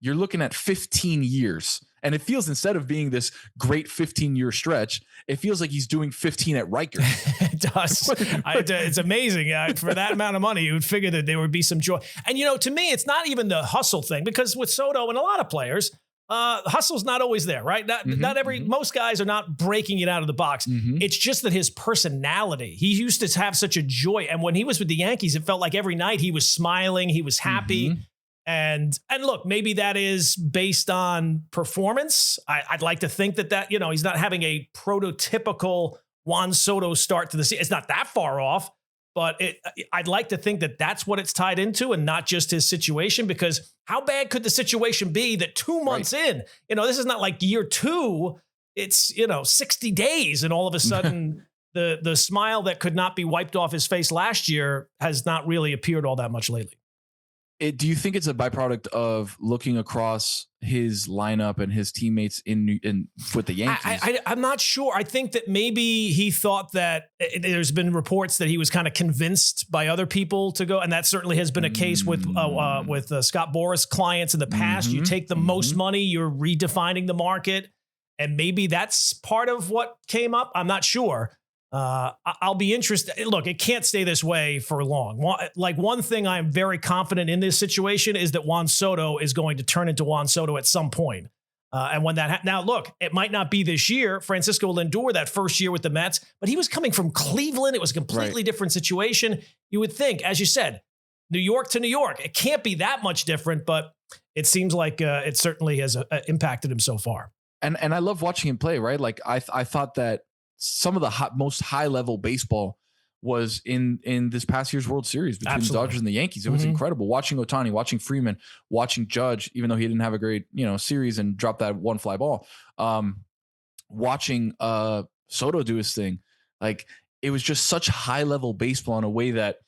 You're looking at 15 years. And it feels, instead of being this great 15-year stretch, it feels like he's doing 15 at Rikers. It does. It's amazing. For that amount of money, you would figure that there would be some joy. And, to me, it's not even the hustle thing, because with Soto and a lot of players, hustle's not always there, right? Most guys are not breaking it out of the box. Mm-hmm. It's just that his personality, he used to have such a joy. And when he was with the Yankees, it felt like every night he was smiling, he was happy. Mm-hmm. And look, maybe that is based on performance. I'd like to think that he's not having a prototypical Juan Soto start to the season. It's not that far off, but I'd like to think that that's what it's tied into, and not just his situation, because how bad could the situation be that 2 months in, this is not like year 2, it's, 60 days. And all of a sudden the smile that could not be wiped off his face last year has not really appeared all that much lately. Do you think it's a byproduct of looking across his lineup and his teammates with the Yankees? I'm not sure. I think that maybe he thought that there's been reports that he was kind of convinced by other people to go. And that certainly has been a case with Scott Boras clients in the past. Mm-hmm. You take the most money, you're redefining the market. And maybe that's part of what came up. I'm not sure. I'll be interested. Look, it can't stay this way for long. One thing I'm very confident in this situation is that Juan Soto is going to turn into Juan Soto at some point. And when that now, look, it might not be this year. Francisco Lindor, that first year with the Mets, but he was coming from Cleveland. It was a completely different situation. You would think, as you said, New York to New York. It can't be that much different, but it seems like it certainly has impacted him so far. And I love watching him play, right? Like I thought that some of the most high level baseball was in this past year's World Series between the Dodgers and the Yankees. It was incredible watching Ohtani, watching Freeman, watching Judge, even though he didn't have a great, series and dropped that one fly ball. Watching Soto do his thing. Like, it was just such high level baseball in a way that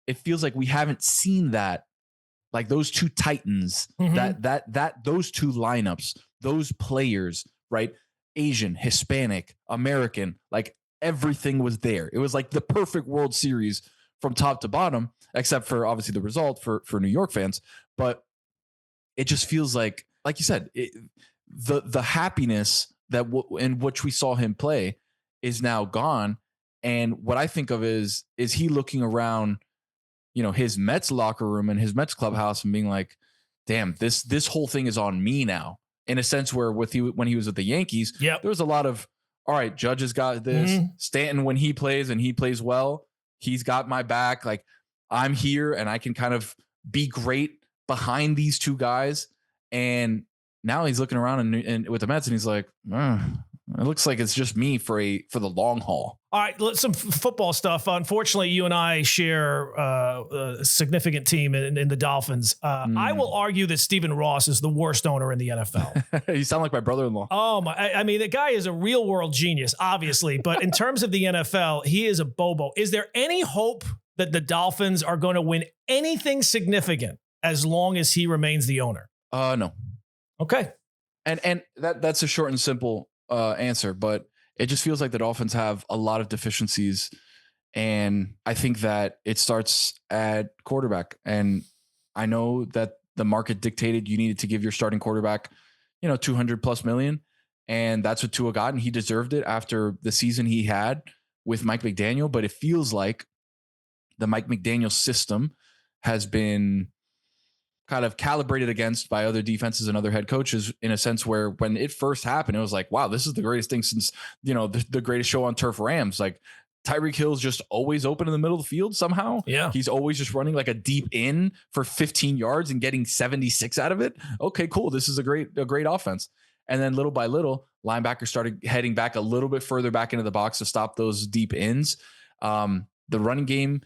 it feels like we haven't seen that, like those two titans, those two lineups, those players, right? Asian, Hispanic, American, like everything was there. It was like the perfect World Series from top to bottom, except for obviously the result for New York fans. But it just feels like you said, the happiness that in which we saw him play is now gone. And what I think of is he looking around, his Mets locker room and his Mets clubhouse and being like, damn, this whole thing is on me now, in a sense where when he was with the Yankees, there was a lot of, all right, Judge has got this. Stanton, when he plays and he plays well, he's got my back. Like, I'm here and I can kind of be great behind these two guys. And now he's looking around and with the Mets and he's like, it looks like it's just me for the long haul. All right, some football stuff. Unfortunately, you and I share a significant team in the Dolphins. I will argue that Stephen Ross is the worst owner in the NFL. You sound like my brother-in-law. Oh my! I mean, the guy is a real world genius, obviously, but in terms of the NFL, he is a bobo. Is there any hope that the Dolphins are going to win anything significant as long as he remains the owner? No. Okay. And that's a short and simple answer, but it just feels like the Dolphins have a lot of deficiencies, and I think that it starts at quarterback. And I know that the market dictated you needed to give your starting quarterback, $200+ million, and that's what Tua got, and he deserved it after the season he had with Mike McDaniel. But it feels like the Mike McDaniel system has been kind of calibrated against by other defenses and other head coaches, in a sense where when it first happened, it was like, wow, this is the greatest thing since, the greatest show on turf Rams. Like, Tyreek Hill's just always open in the middle of the field somehow. Yeah. He's always just running like a deep in for 15 yards and getting 76 out of it. Okay, cool. This is a great offense. And then little by little, linebackers started heading back a little bit further back into the box to stop those deep ins. The running game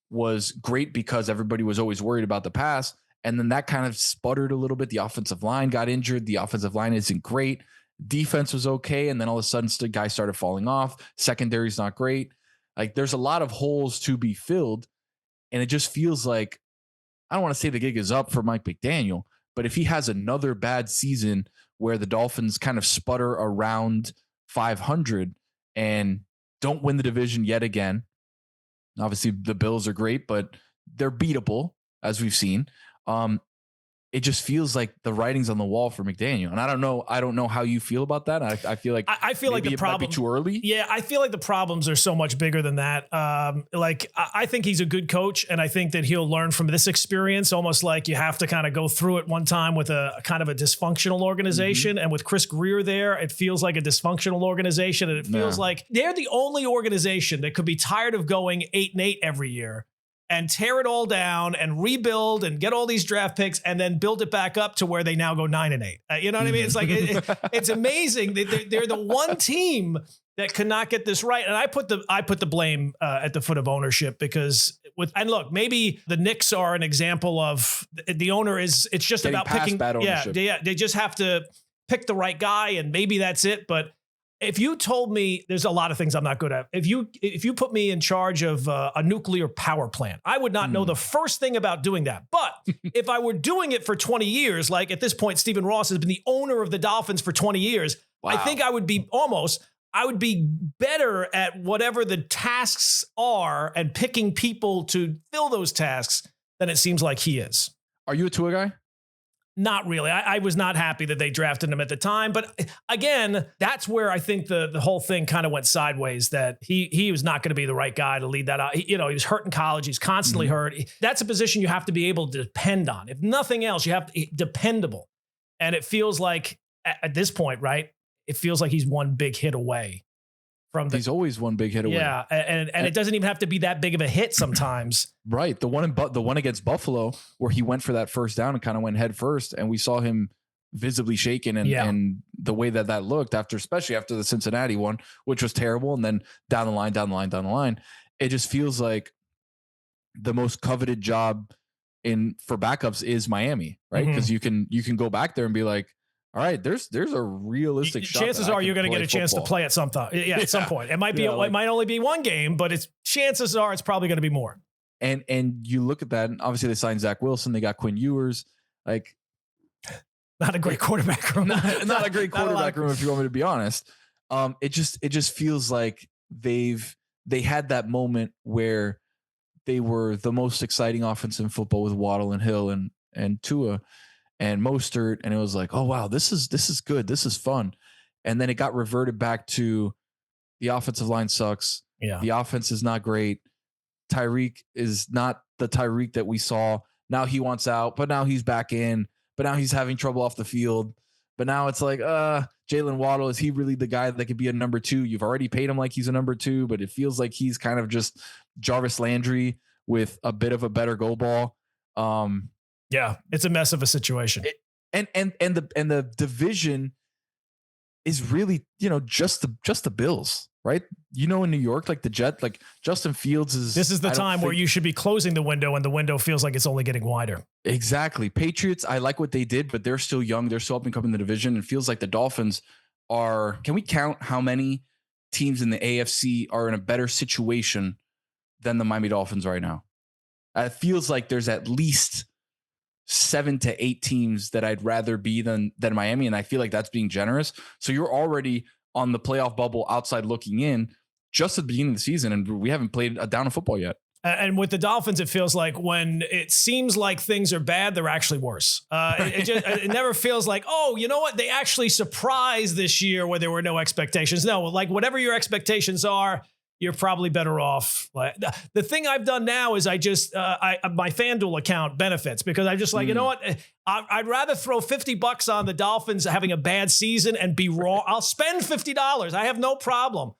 was great because everybody was always worried about the pass. And then that kind of sputtered a little bit. The offensive line got injured. The offensive line isn't great. Defense was okay. And then all of a sudden, guys started falling off. Secondary's not great. Like, there's a lot of holes to be filled. And it just feels like, I don't want to say the gig is up for Mike McDaniel, but if he has another bad season where the Dolphins kind of sputter around 500 and don't win the division yet again, obviously the Bills are great, but they're beatable, as we've seen. It just feels like the writing's on the wall for McDaniel. And I don't know how you feel about that. I feel like the problem might be too early. Yeah. I feel like the problems are so much bigger than that. I think he's a good coach, and I think that he'll learn from this experience, almost like you have to kind of go through it one time with a kind of a dysfunctional organization. And with Chris Greer there, it feels like a dysfunctional organization. And it feels like they're the only organization that could be tired of going 8-8 every year and tear it all down and rebuild and get all these draft picks and then build it back up to where they now go 9-8. You know what I mean? It's like, it's amazing. They're the one team that cannot get this right. And I put the blame at the foot of ownership, because and look, maybe the Knicks are an example of the owner it's just getting about picking bad ownership. They just have to pick the right guy, and maybe that's it. But if you told me, there's a lot of things I'm not good at. If you put me in charge of a nuclear power plant, I would not know the first thing about doing that. But if I were doing it for 20 years, like at this point, Stephen Ross has been the owner of the Dolphins for 20 years. Wow. I think I would be better at whatever the tasks are and picking people to fill those tasks than it seems like he is. Are you a Tua guy? Not really. I was not happy that they drafted him at the time. But again, that's where I think the whole thing kind of went sideways, that he was not going to be the right guy to lead that out. He was hurt in college. He's constantly hurt. That's a position you have to be able to depend on. If nothing else, you have to be dependable. And it feels like at this point, right, it feels like he's one big hit away. He's always one big hit away. Yeah, and it doesn't even have to be that big of a hit sometimes. Right. The one against Buffalo, where he went for that first down and kind of went head first, and we saw him visibly shaken, and the way that looked especially after the Cincinnati one, which was terrible, and then down the line, it just feels like the most coveted job for backups is Miami, right? Because you can go back there and be like, all right, there's a realistic shot. Chances are you're going to get a chance to play at some time. Yeah, at some point. It might be. It might only be one game, but chances are it's probably going to be more. And you look at that, and obviously they signed Zach Wilson, they got Quinn Ewers, like not a great quarterback room. not a great quarterback room, if you want me to be honest. It just feels like they had that moment where they were the most exciting offense in football with Waddle and Hill and Tua and Mostert, and it was like, oh wow, this is good, this is fun. And then it got reverted back to the offensive line sucks. Yeah. The offense is not great. Tyreek is not the Tyreek that we saw. Now he wants out, but now he's back in, but now he's having trouble off the field. But now it's like, Jalen Waddle, is he really the guy that could be a number 2? You've already paid him like he's a number 2, but it feels like he's kind of just Jarvis Landry with a bit of a better go ball. Yeah, it's a mess of a situation. And the division is really, just the Bills, right? In New York, like the Jet, like Justin Fields is. This is the time where you should be closing the window, and the window feels like it's only getting wider. Exactly. Patriots, I like what they did, but they're still young. They're still up and coming in the division. It feels like the Dolphins are. Can we count how many teams in the AFC are in a better situation than the Miami Dolphins right now? It feels like there's at least 7 to 8 teams that I'd rather be than Miami, and I feel like that's being generous. So you're already on the playoff bubble outside looking in just at the beginning of the season, and we haven't played a down of football yet. And with the Dolphins, it feels like when it seems like things are bad, they're actually worse. It never feels like, oh, you know what? They actually surprised this year where there were no expectations. No, like whatever your expectations are, you're probably better off. Like the thing I've done now is my FanDuel account benefits, because I'm just like, you know what? I'd rather throw $50 on the Dolphins having a bad season and be wrong. I'll spend $50. I have no problem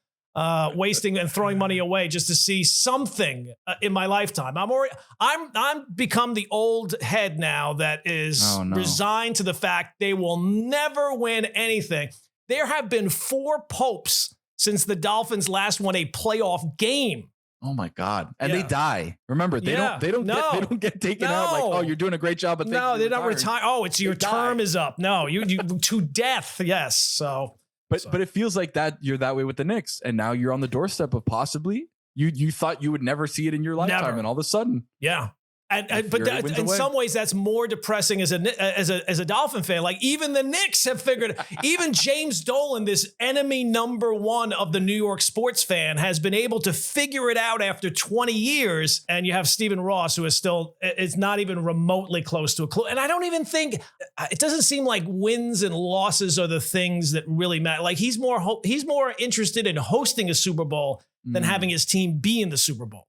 wasting and throwing money away just to see something in my lifetime. I'm become the old head now that is resigned to the fact they will never win anything. There have been 4 popes since the Dolphins last won a playoff game. Oh my God. And they die. Remember, they don't get taken out like, oh, you're doing a great job. But they're not retired. Oh, it's your term is up. No, you to death. Yes. So, but it feels like that you're that way with the Knicks. And now you're on the doorstep of possibly you thought you would never see it in your lifetime. Never. And all of a sudden. Yeah. But in some ways, that's more depressing as a Dolphin fan. Like even the Knicks have figured. Even James Dolan, this enemy number 1 of the New York sports fan, has been able to figure it out after 20 years. And you have Stephen Ross, who is not even remotely close to a clue. And I don't even think it doesn't seem like wins and losses are the things that really matter. Like he's more interested in hosting a Super Bowl than having his team be in the Super Bowl.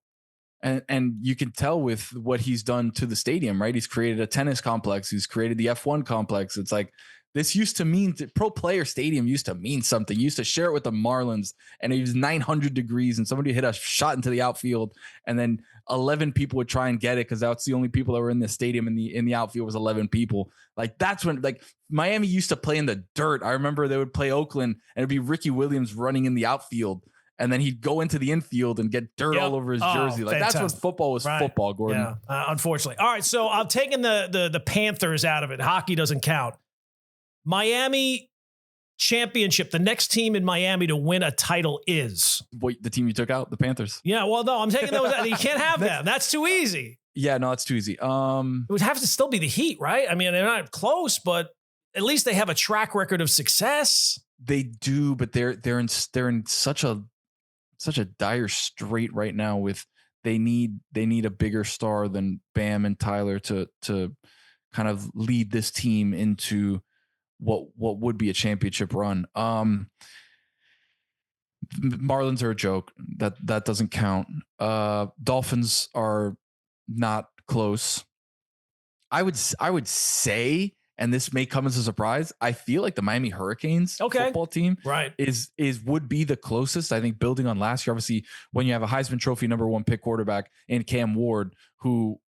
And you can tell with what he's done to the stadium, right? He's created a tennis complex. He's created the F1 complex. It's like this used to mean Pro Player Stadium used to mean something. You used to share it with the Marlins, and it was 900 degrees, and somebody hit a shot into the outfield, and then 11 people would try and get it because that's the only people that were in the stadium. In the outfield was 11 people. Like that's when Miami used to play in the dirt. I remember they would play Oakland, and it'd be Ricky Williams running in the outfield. And then he'd go into the infield and get dirt all over his jersey. Like fantastic. That's when football was football, Gordon. Yeah, unfortunately. All right, so I'm taking the Panthers out of it. Hockey doesn't count. Miami championship. The next team in Miami to win a title is the team you took out, the Panthers. Yeah, well, no, I'm taking those out. You can't have them. That's too easy. Yeah, no, it's too easy. It would have to still be the Heat, right? I mean, they're not close, but at least they have a track record of success. They do, but they're in such a dire strait right now with they need a bigger star than Bam and Tyler to kind of lead this team into what would be a championship run. Marlins are a joke. That doesn't count. Dolphins are not close. I would say, and this may come as a surprise, I feel like the Miami Hurricanes football team would be the closest. I think building on last year, obviously, when you have a Heisman Trophy #1 pick quarterback in Cam Ward, who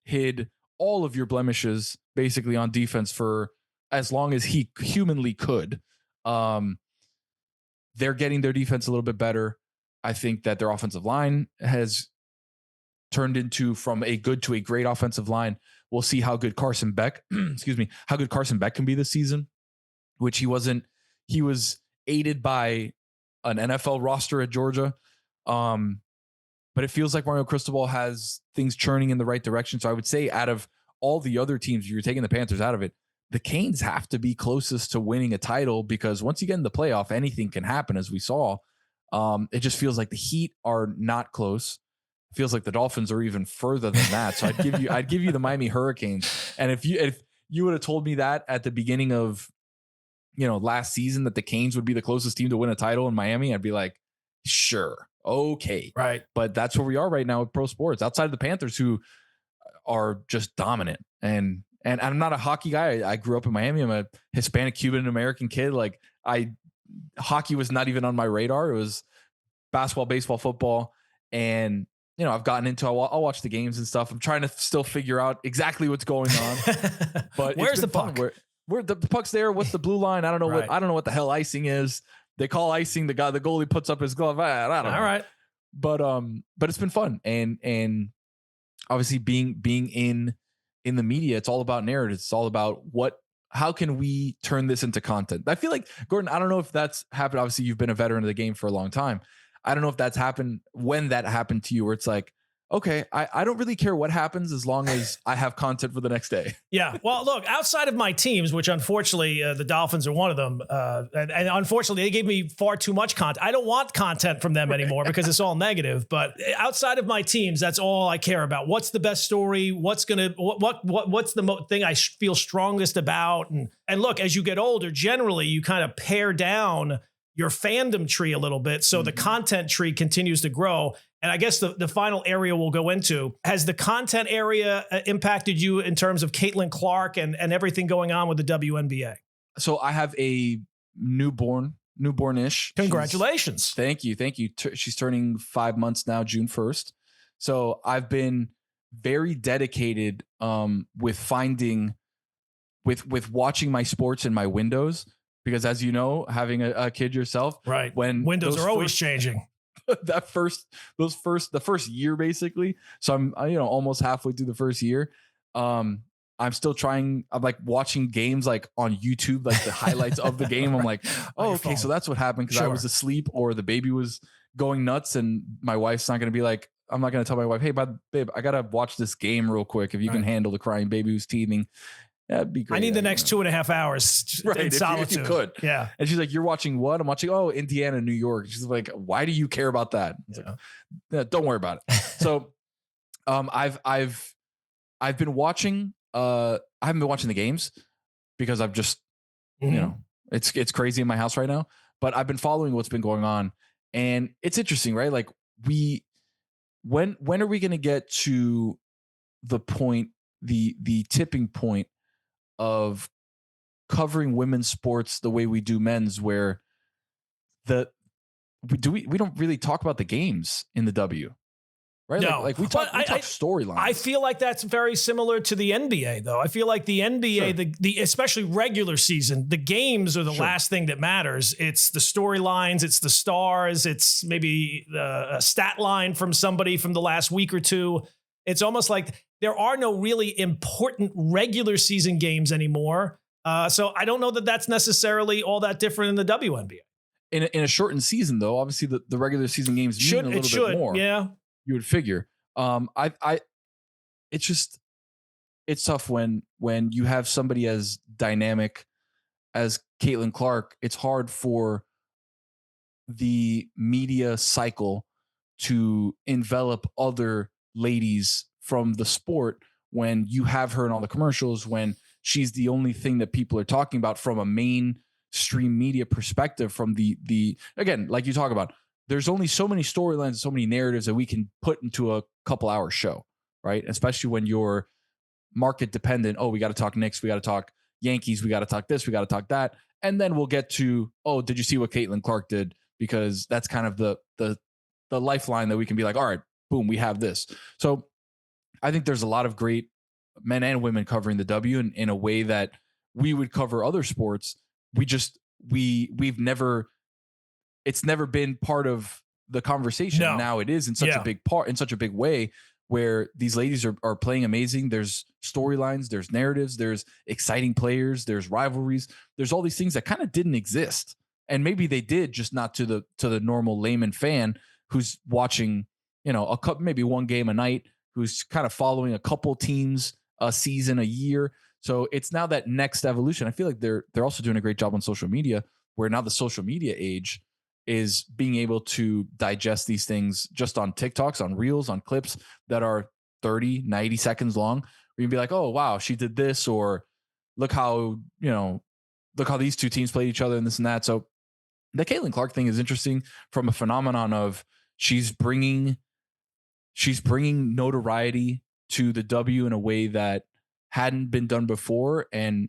hid all of your blemishes basically on defense for as long as he humanly could. They're getting their defense a little bit better. I think that their offensive line has turned into from a good to a great offensive line. We'll see how good Carson Beck, how good Carson Beck can be this season, which he wasn't. He was aided by an NFL roster at Georgia. but it feels like Mario Cristobal has things churning in the right direction. So I would say out of all the other teams, you're taking the Panthers out of it, the Canes have to be closest to winning a title, because once you get in the playoff, anything can happen, as we saw. It just feels like the Heat are not close. It feels like the Dolphins are even further than that. So I'd give you the Miami Hurricanes. And if you would have told me that at the beginning of, last season, that the Canes would be the closest team to win a title in Miami, I'd be like, sure. Okay. Right. But that's where we are right now with pro sports, outside of the Panthers, who are just dominant. And I'm not a hockey guy. I grew up in Miami. I'm a Hispanic Cuban American kid. Like, hockey was not even on my radar. It was basketball, baseball, football. And, I've gotten into, I'll watch the games and stuff. I'm trying to still figure out exactly what's going on, but where's the puck? Where the puck's there. What's the blue line? I don't know right. I don't know what the hell icing is. They call icing the goalie puts up his glove. I don't know. All right. But it's been fun. And obviously being in the media, it's all about narrative. It's all about how can we turn this into content? I feel like, Gordon, I don't know if that's happened. Obviously you've been a veteran of the game for a long time. I don't know if that's happened when that happened to you, where it's like, okay, I don't really care what happens as long as I have content for the next day. Yeah. Well, look, outside of my teams, which unfortunately the Dolphins are one of them, and unfortunately they gave me far too much content. I don't want content from them anymore because it's all negative. But outside of my teams, that's all I care about. What's the best story? What's the thing I feel strongest about? And look, as you get older, generally you kind of pare down your fandom tree a little bit, so the content tree continues to grow. And I guess the final area we'll go into, has the content area impacted you in terms of Caitlin Clark and everything going on with the WNBA? So I have a newbornish. Congratulations. Thank you. She's turning 5 months now, June 1st. So I've been very dedicated with watching my sports in my windows, because as you know, having a kid yourself, right? When windows are always changing. The first year, basically. So I'm almost halfway through the first year. I'm still trying. I'm like watching games like on YouTube, like the highlights of the game. I'm like, oh, okay, so that's what happened, because I was asleep or the baby was going nuts, and my wife's not going to be like, I'm not going to tell my wife, hey, babe, I got to watch this game real quick. If you can handle the crying baby who's teething, that'd be great. I need the next 2.5 hours in solitude. If you could. Yeah. And she's like, you're watching what? I'm watching, Indiana, New York. She's like, why do you care about that? Yeah. Like, don't worry about it. So I've been watching, I haven't been watching the games because I've just, it's crazy in my house right now, but I've been following what's been going on, and it's interesting, right? Like when are we going to get to the point, the tipping point of covering women's sports the way we do men's, where we don't really talk about the games in the W, right? No. Like we talk storylines. I feel like that's very similar to the NBA, though. I feel like the NBA, the especially regular season, the games are the last thing that matters. It's the storylines, it's the stars, it's maybe a stat line from somebody from the last week or two. It's almost like there are no really important regular season games anymore. So I don't know that that's necessarily all that different in the WNBA. In a shortened season, though, obviously the regular season games mean a little bit more. Yeah, you would figure. It's tough when you have somebody as dynamic as Caitlin Clark. It's hard for the media cycle to envelop other ladies from the sport when you have her in all the commercials, when she's the only thing that people are talking about from a mainstream media perspective. From the again, like you talk about, there's only so many storylines, so many narratives that we can put into a couple hour show, right? Especially when you're market dependent. Oh, we got to talk Knicks, we got to talk Yankees, we got to talk this, we got to talk that, and then we'll get to, oh, did you see what Caitlin Clark did? Because that's kind of the lifeline that we can be like, all right, boom, we have this. So I think there's a lot of great men and women covering the W in a way that we would cover other sports. We've never, it's never been part of the conversation. No. Now it is in such a big part, in such a big way, where these ladies are playing amazing. There's storylines, there's narratives, there's exciting players, there's rivalries, there's all these things that kind of didn't exist. And maybe they did, just not to the normal layman fan who's watching a couple, maybe one game a night, who's kind of following a couple teams a season, a year. So it's now that next evolution. I feel like they're also doing a great job on social media, where now the social media age is being able to digest these things just on TikToks, on reels, on clips that are 30, 90 seconds long. Where you'd be like, oh, wow, she did this, or look how these two teams played each other and this and that. So the Caitlin Clark thing is interesting from a phenomenon of she's bringing notoriety to the W in a way that hadn't been done before. And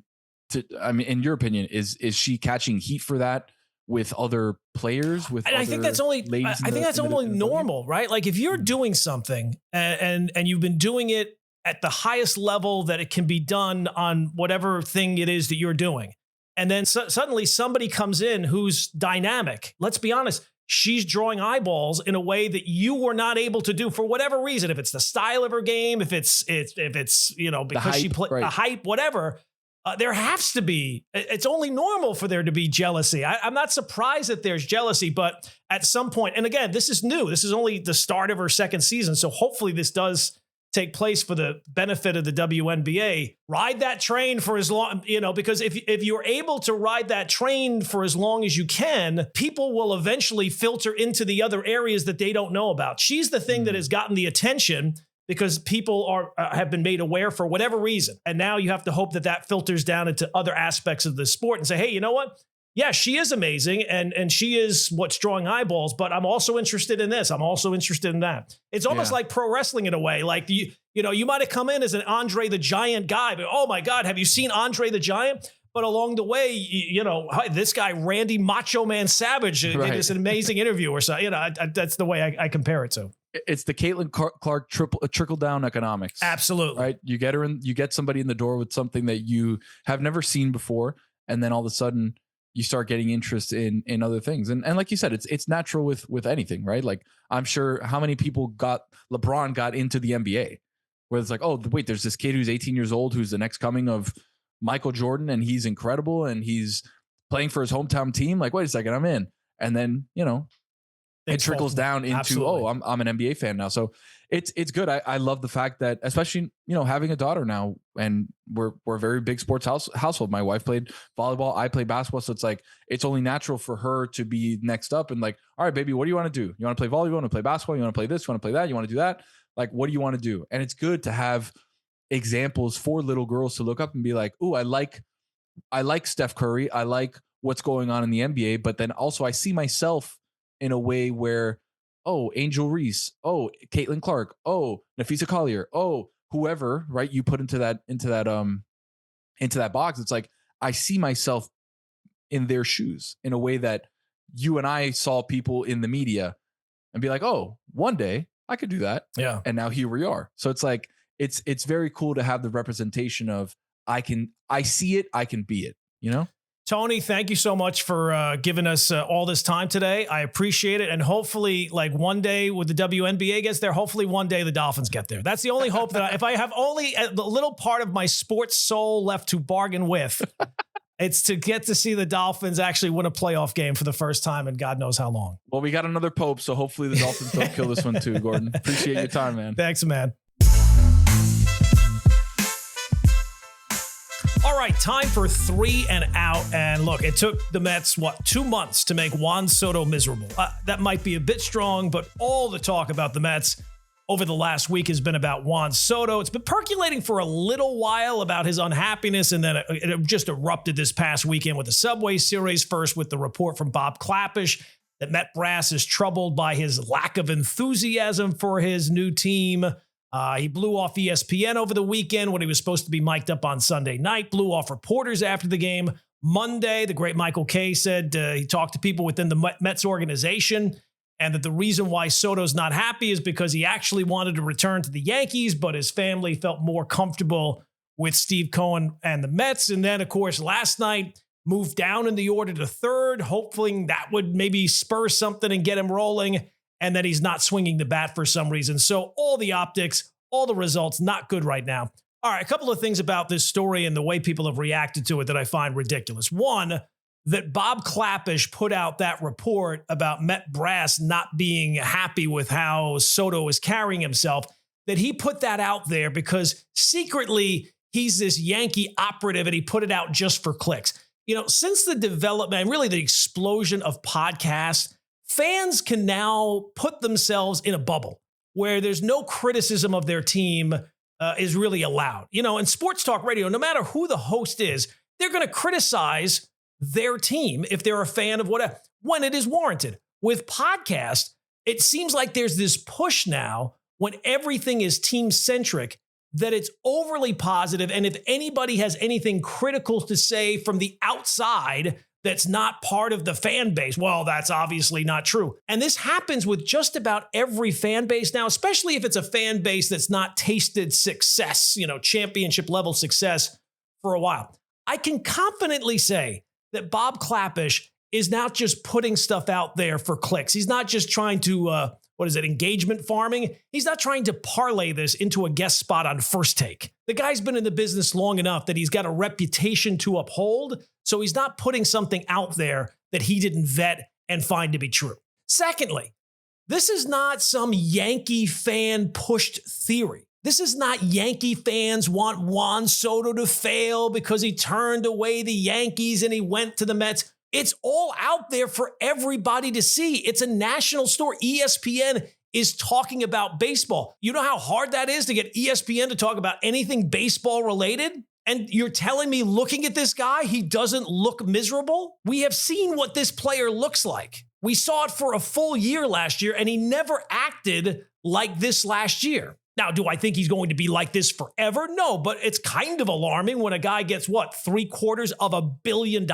in your opinion, is she catching heat for that with other players? I think that's only normal, right? Like if you're doing something and you've been doing it at the highest level that it can be done on whatever thing it is that you're doing, and then suddenly somebody comes in who's dynamic. Let's be honest. She's drawing eyeballs in a way that you were not able to do for whatever reason. If it's the style of her game, if it's because she played the hype, whatever. There has to be. It's only normal for there to be jealousy. I'm not surprised that there's jealousy, but at some point, and again, this is new. This is only the start of her second season, so hopefully this does take place for the benefit of the WNBA. Ride that train for as long, because if you're able to ride that train for as long as you can, people will eventually filter into the other areas that they don't know about. She's the thing that has gotten the attention because people have been made aware for whatever reason. And now you have to hope that filters down into other aspects of the sport and say, hey, you know what? Yeah, she is amazing, and she is what's drawing eyeballs, but I'm also interested in this. I'm also interested in that. It's almost like pro wrestling in a way. Like, you might have come in as an Andre the Giant guy, but oh my God, have you seen Andre the Giant? But along the way, this guy, Randy Macho Man Savage, did this amazing interview or so. That's the way I compare it to. It's the Caitlin Clark trickle down economics. Absolutely. Right. You get somebody in the door with something that you have never seen before. And then all of a sudden you start getting interest in other things. And like you said, it's natural with anything, right? Like I'm sure how many people LeBron got into the NBA where it's like, oh, wait, there's this kid who's 18 years old, who's the next coming of Michael Jordan. And he's incredible. And he's playing for his hometown team. Like, wait a second, I'm in. And then, it trickles down into, absolutely. I'm an NBA fan now. So it's good. I love the fact that, especially, having a daughter now, and we're a very big sports household. My wife played volleyball. I play basketball. So it's like, it's only natural for her to be next up and like, all right, baby, what do you want to do? You want to play volleyball? You want to play basketball? You want to play this? You want to play that? You want to do that? Like, what do you want to do? And it's good to have examples for little girls to look up and be like, oh, I like Steph Curry. I like what's going on in the NBA, but then also I see myself in a way where, oh, Angel Reese, oh, Caitlin Clark, oh, Nafisa Collier, oh, whoever, right? You put into that box. It's like, I see myself in their shoes in a way that you and I saw people in the media and be like, oh, one day I could do that. Yeah. And now here we are. So it's like, it's very cool to have the representation of I see it, I can be it, Tony, thank you so much for giving us all this time today. I appreciate it. And hopefully, like one day when the WNBA gets there, hopefully one day the Dolphins get there. That's the only hope that if I have only a little part of my sports soul left to bargain with, it's to get to see the Dolphins actually win a playoff game for the first time in God knows how long. Well, we got another Pope, so hopefully the Dolphins don't kill this one too, Gordon. Appreciate your time, man. Thanks, man. All right, time for 3 and out. And look, it took the Mets, 2 months to make Juan Soto miserable. That might be a bit strong, but all the talk about the Mets over the last week has been about Juan Soto. It's been percolating for a little while about his unhappiness, and then it just erupted this past weekend with the Subway Series, first with the report from Bob Clappish that Met brass is troubled by his lack of enthusiasm for his new team. He blew off ESPN over the weekend when he was supposed to be mic'd up on Sunday night, blew off reporters after the game. Monday, the great Michael Kay said he talked to people within the Mets organization and that the reason why Soto's not happy is because he actually wanted to return to the Yankees, but his family felt more comfortable with Steve Cohen and the Mets. And then, of course, last night, moved down in the order to third, hoping that would maybe spur something and get him rolling. And then he's not swinging the bat for some reason. So all the optics, all the results, not good right now. All right, a couple of things about this story and the way people have reacted to it that I find ridiculous. One, that Bob Klapisch put out that report about Met brass not being happy with how Soto is carrying himself, that he put that out there because secretly he's this Yankee operative and he put it out just for clicks. You know, since the development and really the explosion of podcasts, fans can now put themselves in a bubble where there's no criticism of their team is really allowed. You know, in sports talk radio, no matter who the host is, they're going to criticize their team if they're a fan of whatever, when it is warranted. With podcasts, it seems like there's this push now when everything is team-centric that it's overly positive, and if anybody has anything critical to say from the outside that's not part of the fan base, well, that's obviously not true. And this happens with just about every fan base now, especially if it's a fan base that's not tasted success, you know, championship level success for a while. I can confidently say that Bob Klapisch is not just putting stuff out there for clicks. He's not just trying to, engagement farming? He's not trying to parlay this into a guest spot on First Take. The guy's been in the business long enough that he's got a reputation to uphold, so he's not putting something out there that he didn't vet and find to be true. Secondly, this is not some Yankee fan pushed theory. This is not Yankee fans want Juan Soto to fail because he turned away the Yankees and he went to the Mets. It's all out there for everybody to see. It's a national story. ESPN is talking about baseball. You know how hard that is to get ESPN to talk about anything baseball related? And you're telling me looking at this guy, he doesn't look miserable? We have seen what this player looks like. We saw it for a full year last year, and he never acted like this last year. Now, do I think he's going to be like this forever? No, but it's kind of alarming when a guy gets, $750 million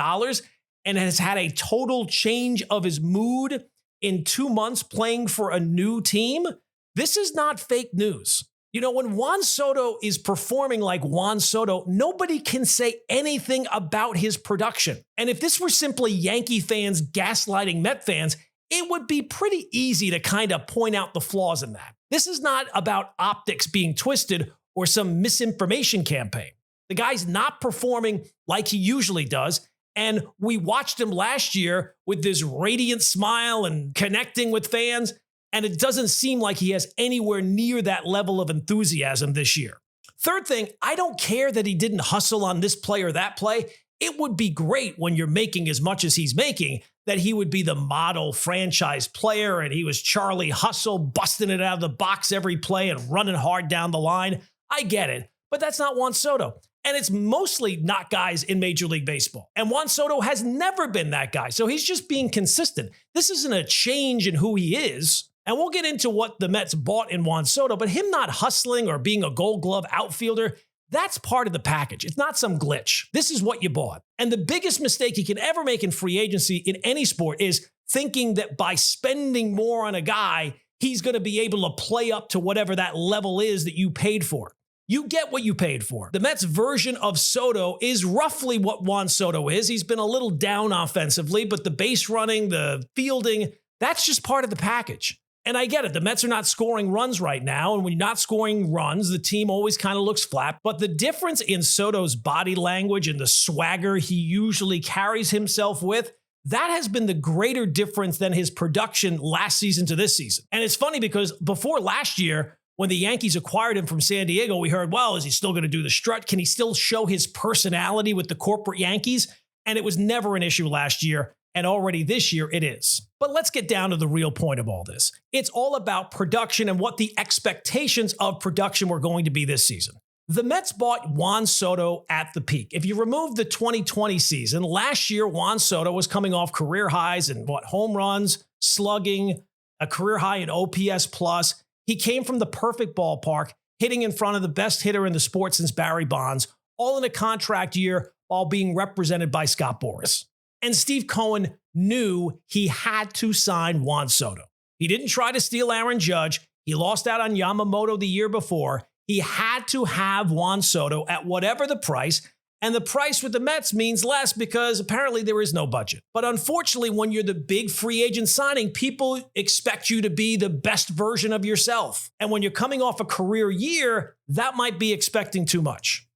and has had a total change of his mood in 2 months playing for a new team. This is not fake news. You know, when Juan Soto is performing like Juan Soto, nobody can say anything about his production. And if this were simply Yankee fans gaslighting Met fans, it would be pretty easy to kind of point out the flaws in that. This is not about optics being twisted or some misinformation campaign. The guy's not performing like he usually does. And we watched him last year with this radiant smile and connecting with fans. And it doesn't seem like he has anywhere near that level of enthusiasm this year. Third thing, I don't care that he didn't hustle on this play or that play. It would be great when you're making as much as he's making that he would be the model franchise player and he was Charlie Hustle, busting it out of the box every play and running hard down the line. I get it, but that's not Juan Soto. And it's mostly not guys in Major League Baseball. And Juan Soto has never been that guy. So he's just being consistent. This isn't a change in who he is. And we'll get into what the Mets bought in Juan Soto, but him not hustling or being a Gold Glove outfielder, that's part of the package. It's not some glitch. This is what you bought. And the biggest mistake you can ever make in free agency in any sport is thinking that by spending more on a guy, he's going to be able to play up to whatever that level is that you paid for. You get what you paid for. The Mets' version of Soto is roughly what Juan Soto is. He's been a little down offensively, but the base running, the fielding, that's just part of the package. And I get it. The Mets are not scoring runs right now. And when you're not scoring runs, the team always kind of looks flat. But the difference in Soto's body language and the swagger he usually carries himself with, that has been the greater difference than his production last season to this season. And it's funny because before last year, when the Yankees acquired him from San Diego, we heard, well, is he still going to do the strut? Can he still show his personality with the corporate Yankees? And it was never an issue last year. And already this year it is. But let's get down to the real point of all this. It's all about production and what the expectations of production were going to be this season. The Mets bought Juan Soto at the peak. If you remove the 2020 season, last year Juan Soto was coming off career highs in home runs, slugging, a career high in OPS plus. He came from the perfect ballpark, hitting in front of the best hitter in the sport since Barry Bonds, all in a contract year while being represented by Scott Boras. And Steve Cohen knew he had to sign Juan Soto. He didn't try to steal Aaron Judge. He lost out on Yamamoto the year before. He had to have Juan Soto at whatever the price. And the price with the Mets means less because apparently there is no budget. But unfortunately, when you're the big free agent signing, people expect you to be the best version of yourself. And when you're coming off a career year, that might be expecting too much.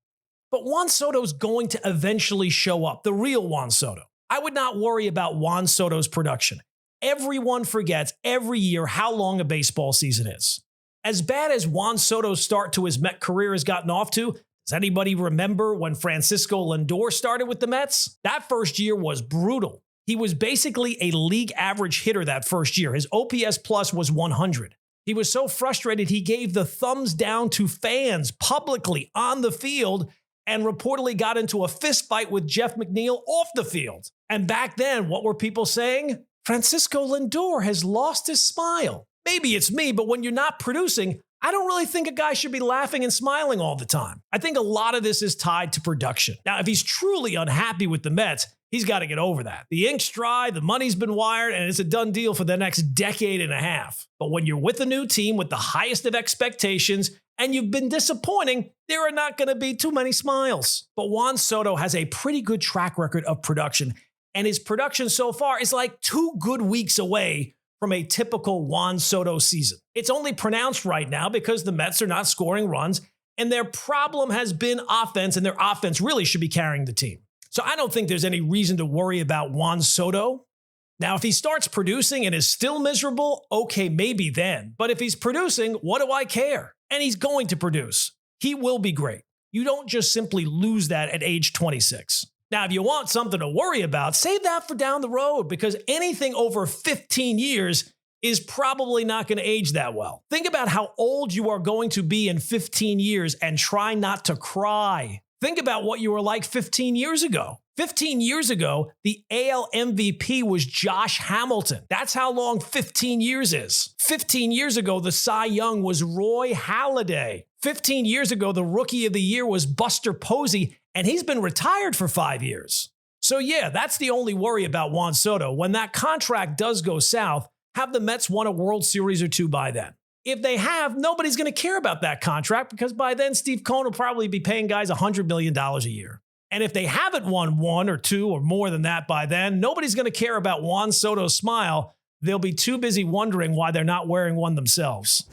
But Juan Soto's going to eventually show up, the real Juan Soto. I would not worry about Juan Soto's production. Everyone forgets every year how long a baseball season is. As bad as Juan Soto's start to his Met career has gotten off to, does anybody remember when Francisco Lindor started with the Mets? That first year was brutal. He was basically a league average hitter that first year. His OPS plus was 100. He was so frustrated he gave the thumbs down to fans publicly on the field and reportedly got into a fist fight with Jeff McNeil off the field. And back then, what were people saying? Francisco Lindor has lost his smile. Maybe it's me, but when you're not producing, I don't really think a guy should be laughing and smiling all the time. I think a lot of this is tied to production. Now, if he's truly unhappy with the Mets, he's got to get over that. The ink's dry, the money's been wired, and it's a done deal for the next decade and a half. But when you're with a new team with the highest of expectations and you've been disappointing, there are not going to be too many smiles. But Juan Soto has a pretty good track record of production, and his production so far is like 2 good weeks away from a typical Juan Soto season. It's only pronounced right now because the Mets are not scoring runs, and their problem has been offense, and their offense really should be carrying the team. So I don't think there's any reason to worry about Juan Soto. Now, if he starts producing and is still miserable, okay, maybe then. But if he's producing, what do I care? And he's going to produce. He will be great. You don't just simply lose that at age 26. Now, if you want something to worry about, save that for down the road, because anything over 15 years is probably not going to age that well. Think about how old you are going to be in 15 years and try not to cry. Think about what you were like 15 years ago. 15 years ago, the AL MVP was Josh Hamilton. That's how long 15 years is. 15 years ago, the Cy Young was Roy Halladay. 15 years ago, the Rookie of the Year was Buster Posey, and he's been retired for 5 years. So yeah, that's the only worry about Juan Soto. When that contract does go south, have the Mets won a World Series or 2 by then? If they have, nobody's going to care about that contract because by then Steve Cohen will probably be paying guys $100 million a year. And if they haven't won 1 or 2 or more than that by then, nobody's going to care about Juan Soto's smile. They'll be too busy wondering why they're not wearing one themselves.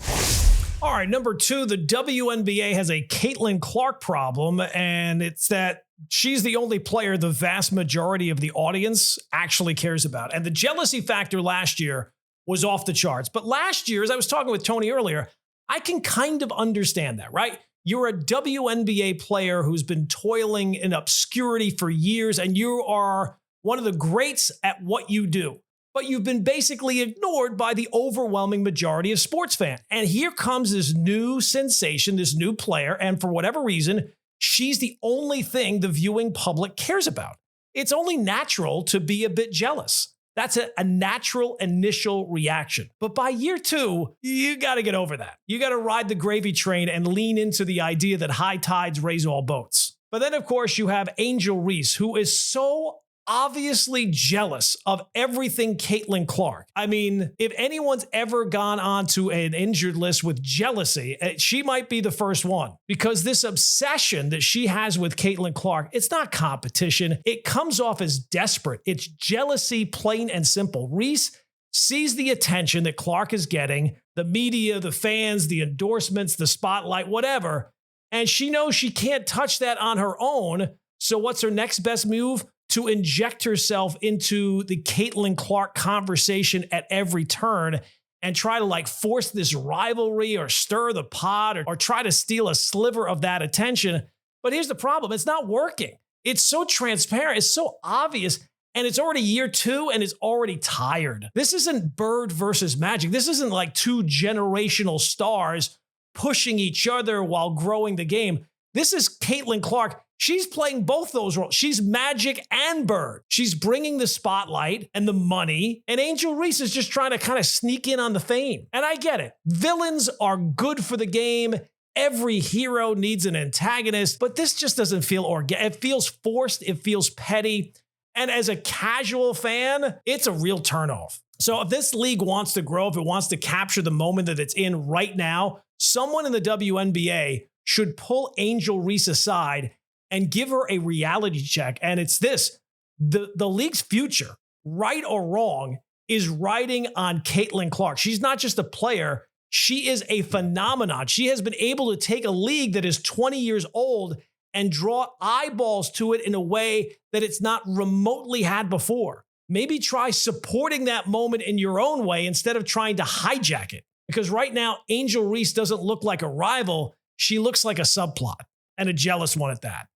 All right, number 2, the WNBA has a Caitlin Clark problem, and it's that she's the only player the vast majority of the audience actually cares about. And the jealousy factor last year was off the charts. But last year, as I was talking with Tony earlier, I can kind of understand that, right? You're a WNBA player who's been toiling in obscurity for years, and you are one of the greats at what you do. But you've been basically ignored by the overwhelming majority of sports fans. And here comes this new sensation, this new player, and for whatever reason, she's the only thing the viewing public cares about. It's only natural to be a bit jealous. That's a natural initial reaction. But by year 2, you got to get over that. You got to ride the gravy train and lean into the idea that high tides raise all boats. But then, of course, you have Angel Reese, who is so obviously jealous of everything Caitlin Clark. I mean, if anyone's ever gone onto an injured list with jealousy, she might be the first one, because this obsession that she has with Caitlin Clark, it's not competition. It comes off as desperate. It's jealousy, plain and simple. Reese sees the attention that Clark is getting, the media, the fans, the endorsements, the spotlight, whatever, and she knows she can't touch that on her own. So what's her next best move? To inject herself into the Caitlin Clark conversation at every turn and try to force this rivalry or stir the pot or try to steal a sliver of that attention. But here's the problem. It's not working. It's so transparent. It's so obvious. And it's already year 2 and it's already tired. This isn't Bird versus Magic. This isn't like 2 generational stars pushing each other while growing the game. This is Caitlin Clark. She's playing both those roles. She's Magic and Bird. She's bringing the spotlight and the money, and Angel Reese is just trying to kind of sneak in on the fame. And I get it. Villains are good for the game. Every hero needs an antagonist, but this just doesn't feel organic. It feels forced. It feels petty. And as a casual fan, it's a real turnoff. So if this league wants to grow, if it wants to capture the moment that it's in right now, someone in the WNBA should pull Angel Reese aside and give her a reality check. And it's this: the league's future, right or wrong, is riding on Caitlin Clark. She's not just a player. She is a phenomenon. She has been able to take a league that is 20 years old and draw eyeballs to it in a way that it's not remotely had before. Maybe try supporting that moment in your own way instead of trying to hijack it. Because right now, Angel Reese doesn't look like a rival. She looks like a subplot, and a jealous one at that.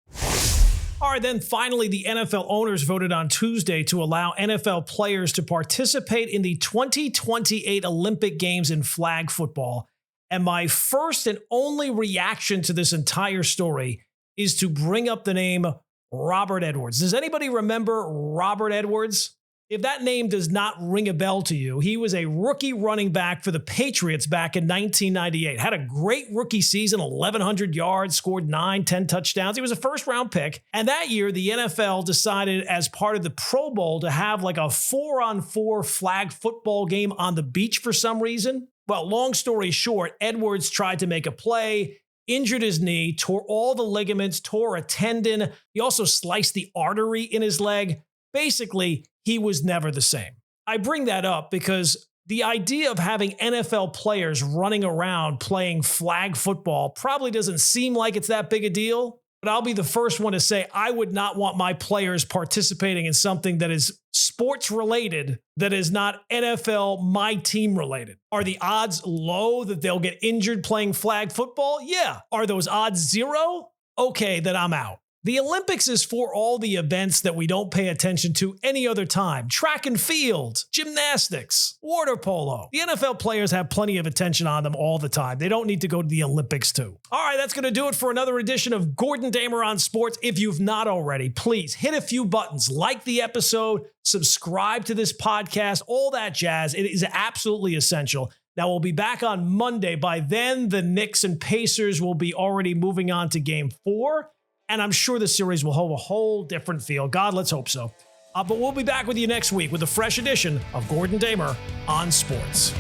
All right, then finally, the NFL owners voted on Tuesday to allow NFL players to participate in the 2028 Olympic Games in flag football. And my first and only reaction to this entire story is to bring up the name Robert Edwards. Does anybody remember Robert Edwards? If that name does not ring a bell to you, he was a rookie running back for the Patriots back in 1998. Had a great rookie season, 1,100 yards, scored 9-10 touchdowns. He was a first-round pick. And that year, the NFL decided as part of the Pro Bowl to have like a 4-on-4 flag football game on the beach for some reason. Well, long story short, Edwards tried to make a play, injured his knee, tore all the ligaments, tore a tendon. He also sliced the artery in his leg. Basically, he was never the same. I bring that up because the idea of having NFL players running around playing flag football probably doesn't seem like it's that big a deal, but I'll be the first one to say I would not want my players participating in something that is sports related, that is not NFL, my team related. Are the odds low that they'll get injured playing flag football? Yeah. Are those odds zero? Okay, then I'm out. The Olympics is for all the events that we don't pay attention to any other time. Track and field, gymnastics, water polo. The NFL players have plenty of attention on them all the time. They don't need to go to the Olympics too. All right, that's going to do it for another edition of Gordon Damer on Sports. If you've not already, please hit a few buttons, like the episode, subscribe to this podcast, all that jazz. It is absolutely essential. Now, we'll be back on Monday. By then, the Knicks and Pacers will be already moving on to Game 4. And I'm sure the series will hold a whole different feel. God, let's hope so. But we'll be back with you next week with a fresh edition of Gordon Damer on Sports.